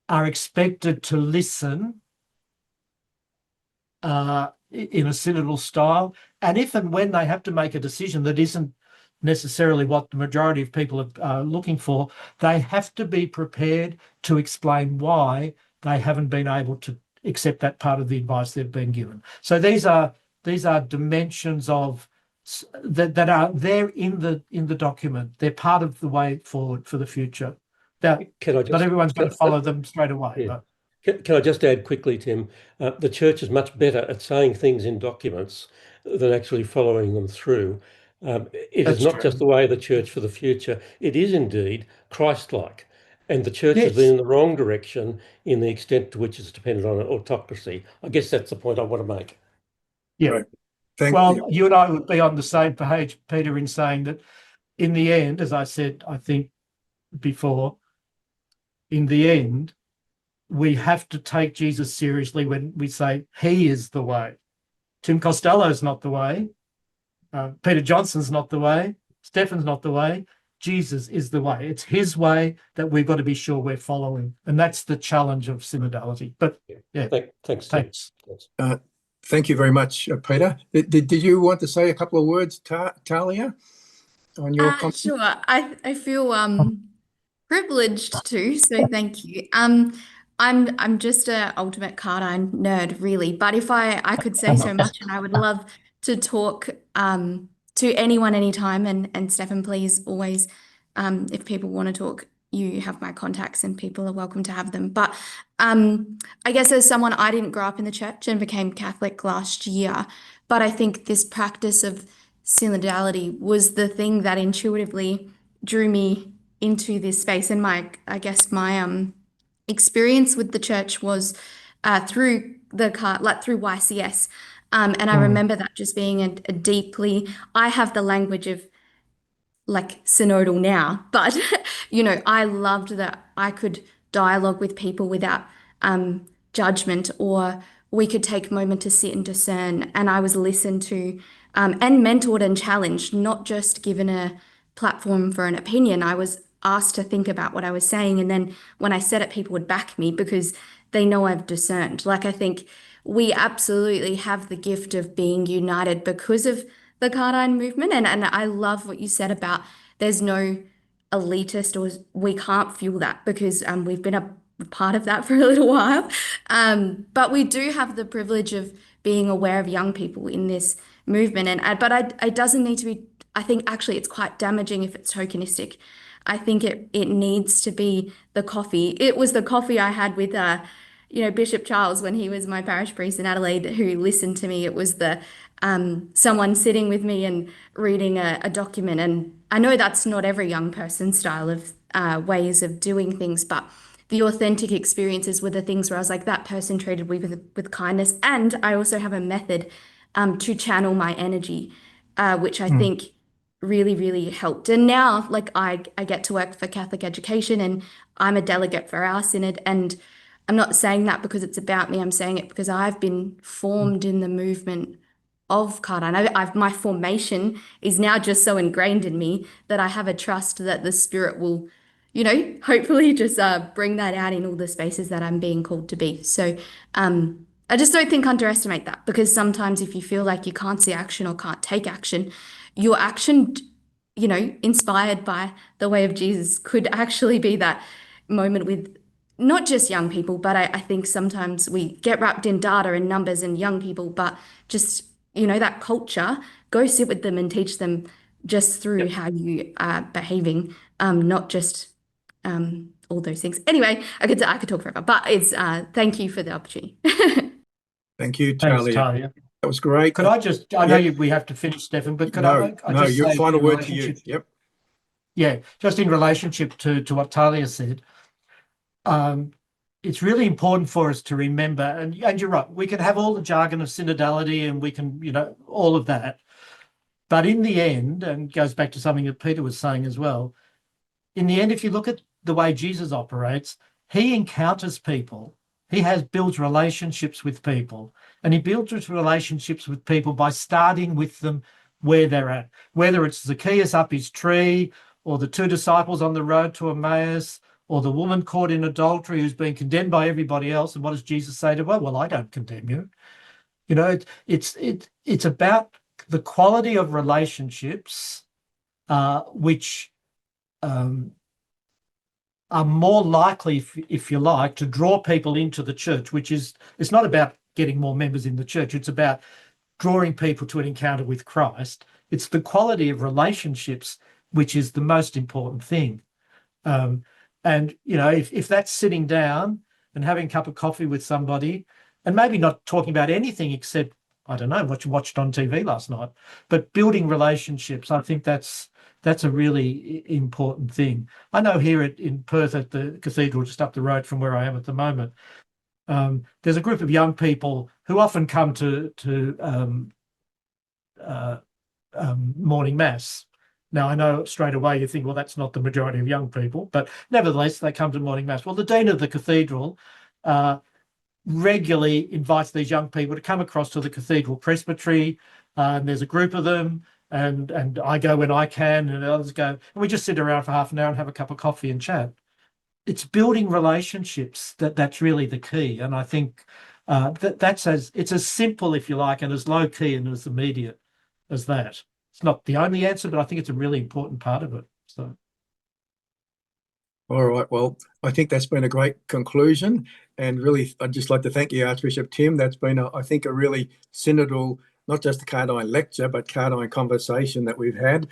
are expected to listen in a synodal style. And if and when they have to make a decision that isn't necessarily what the majority of people are looking for, they have to be prepared to explain why they haven't been able to accept that part of the advice they've been given. So these are dimensions of that are there in the document. They're part of the way forward for the future. Now, not everyone's going to follow them straight away. Yeah. But. Can I just add quickly, Tim? The church is much better at saying things in documents than actually following them through. It is not just the way of the church for the future. It is indeed Christ-like. And the church has been in the wrong direction in the extent to which it's dependent on an autocracy. I guess that's the point I want to make. Yeah. Right. Thank you. You and I would be on the same page, Peter, in saying that in the end, as I said, I think before, in the end, we have to take Jesus seriously when we say he is the way. Tim Costello's not the way. Peter Johnson's not the way. Stefan's not the way. Jesus is the way. It's his way that we've got to be sure we're following. And that's the challenge of synodality. But yeah, thanks. Thank you very much, Peter. Did you want to say a couple of words, Talia, on your comment? Sure. I feel privileged to, so thank you. I'm just an ultimate Cardijn nerd, really. But if I could say so much, and I would love to talk to anyone anytime. And Stefan, please always, if people want to talk you have my contacts and people are welcome to have them. But I guess as someone, I didn't grow up in the church and became Catholic last year, but I think this practice of synodality was the thing that intuitively drew me into this space. And I guess my experience with the church was through through YCS. And I remember that just being a deeply, I have the language of like synodal now, but I loved that I could dialogue with people without judgment, or we could take a moment to sit and discern, and I was listened to and mentored and challenged, not just given a platform for an opinion. I was asked to think about what I was saying, and then when I said it, people would back me because they know I've discerned. Like, I think we absolutely have the gift of being united because of the Cardijn movement. And I love what you said about there's no elitist, or we can't fuel that, because we've been a part of that for a little while. But we do have the privilege of being aware of young people in this movement. But it doesn't need to be, I think actually it's quite damaging if it's tokenistic. I think it needs to be the coffee. It was the coffee I had with Bishop Charles when he was my parish priest in Adelaide, who listened to me. It was the someone sitting with me and reading a document. And I know that's not every young person's style of ways of doing things, but the authentic experiences were the things where I was like, that person treated me with kindness. And I also have a method to channel my energy, which I think really, really helped. And now, like, I get to work for Catholic Education, and I'm a delegate for our synod. And I'm not saying that because it's about me. I'm saying it because I've been formed in the movement of Cardijn. My formation is now just so ingrained in me that I have a trust that the Spirit will, hopefully just bring that out in all the spaces that I'm being called to be. So I just don't think underestimate that, because sometimes if you feel like you can't see action or can't take action, your action, inspired by the way of Jesus, could actually be that moment with not just young people, but I think sometimes we get wrapped in data and numbers and young people, but just, that culture, go sit with them and teach them just through how you are behaving, not just all those things. Anyway, I could talk forever, but it's thank you for the opportunity. Thank you, Talia. Thanks, Talia. That was great. Could I just, I know we have to finish, Stefan, but could I just your say final word to you. Yep. Yeah, just in relationship to what Talia said, it's really important for us to remember, and you're right, we can have all the jargon of synodality and we can, all of that. But in the end, and goes back to something that Peter was saying as well, in the end, if you look at the way Jesus operates, he encounters people. He builds relationships with people, and he builds relationships with people by starting with them where they're at, whether it's Zacchaeus up his tree, or the two disciples on the road to Emmaus, or the woman caught in adultery who's been condemned by everybody else. And what does Jesus say to her? Well, I don't condemn you. It's about the quality of relationships which are more likely, if you like, to draw people into the church, it's not about getting more members in the church. It's about drawing people to an encounter with Christ. It's the quality of relationships which is the most important thing. And, if that's sitting down and having a cup of coffee with somebody and maybe not talking about anything except, I don't know, what you watched on TV last night, but building relationships, I think that's a really important thing. I know here in Perth at the cathedral, just up the road from where I am at the moment, there's a group of young people who often come to morning mass. Now, I know straight away you think, well, that's not the majority of young people, but nevertheless, they come to morning mass. Well, the dean of the cathedral regularly invites these young people to come across to the cathedral presbytery, and there's a group of them, and I go when I can, and others go, and we just sit around for half an hour and have a cup of coffee and chat. It's building relationships that's really the key, and I think it's as simple, if you like, and as low key and as immediate as that. It's not the only answer, but I think it's a really important part of it. So, all right. Well, I think that's been a great conclusion, and really, I'd just like to thank you, Archbishop Tim. That's been, I think, a really synodal not just the Cardijn lecture, but Cardijn conversation that we've had.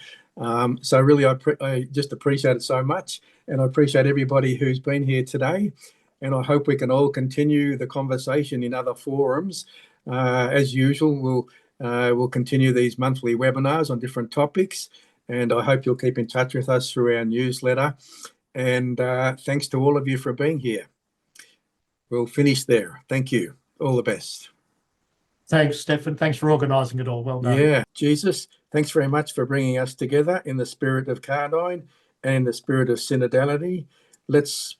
So really, I just appreciate it so much, and I appreciate everybody who's been here today. And I hope we can all continue the conversation in other forums. As usual, we'll continue these monthly webinars on different topics, and I hope you'll keep in touch with us through our newsletter. And thanks to all of you for being here. We'll finish there. Thank you. All the best. Thanks, Stefan. Thanks for organising it all. Well done. Yeah, Jesus, thanks very much for bringing us together in the spirit of Cardijn and in the spirit of synodality. Let's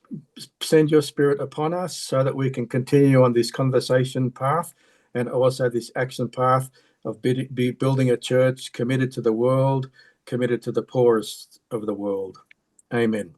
send your spirit upon us so that we can continue on this conversation path and also this action path of building a church committed to the world, committed to the poorest of the world. Amen.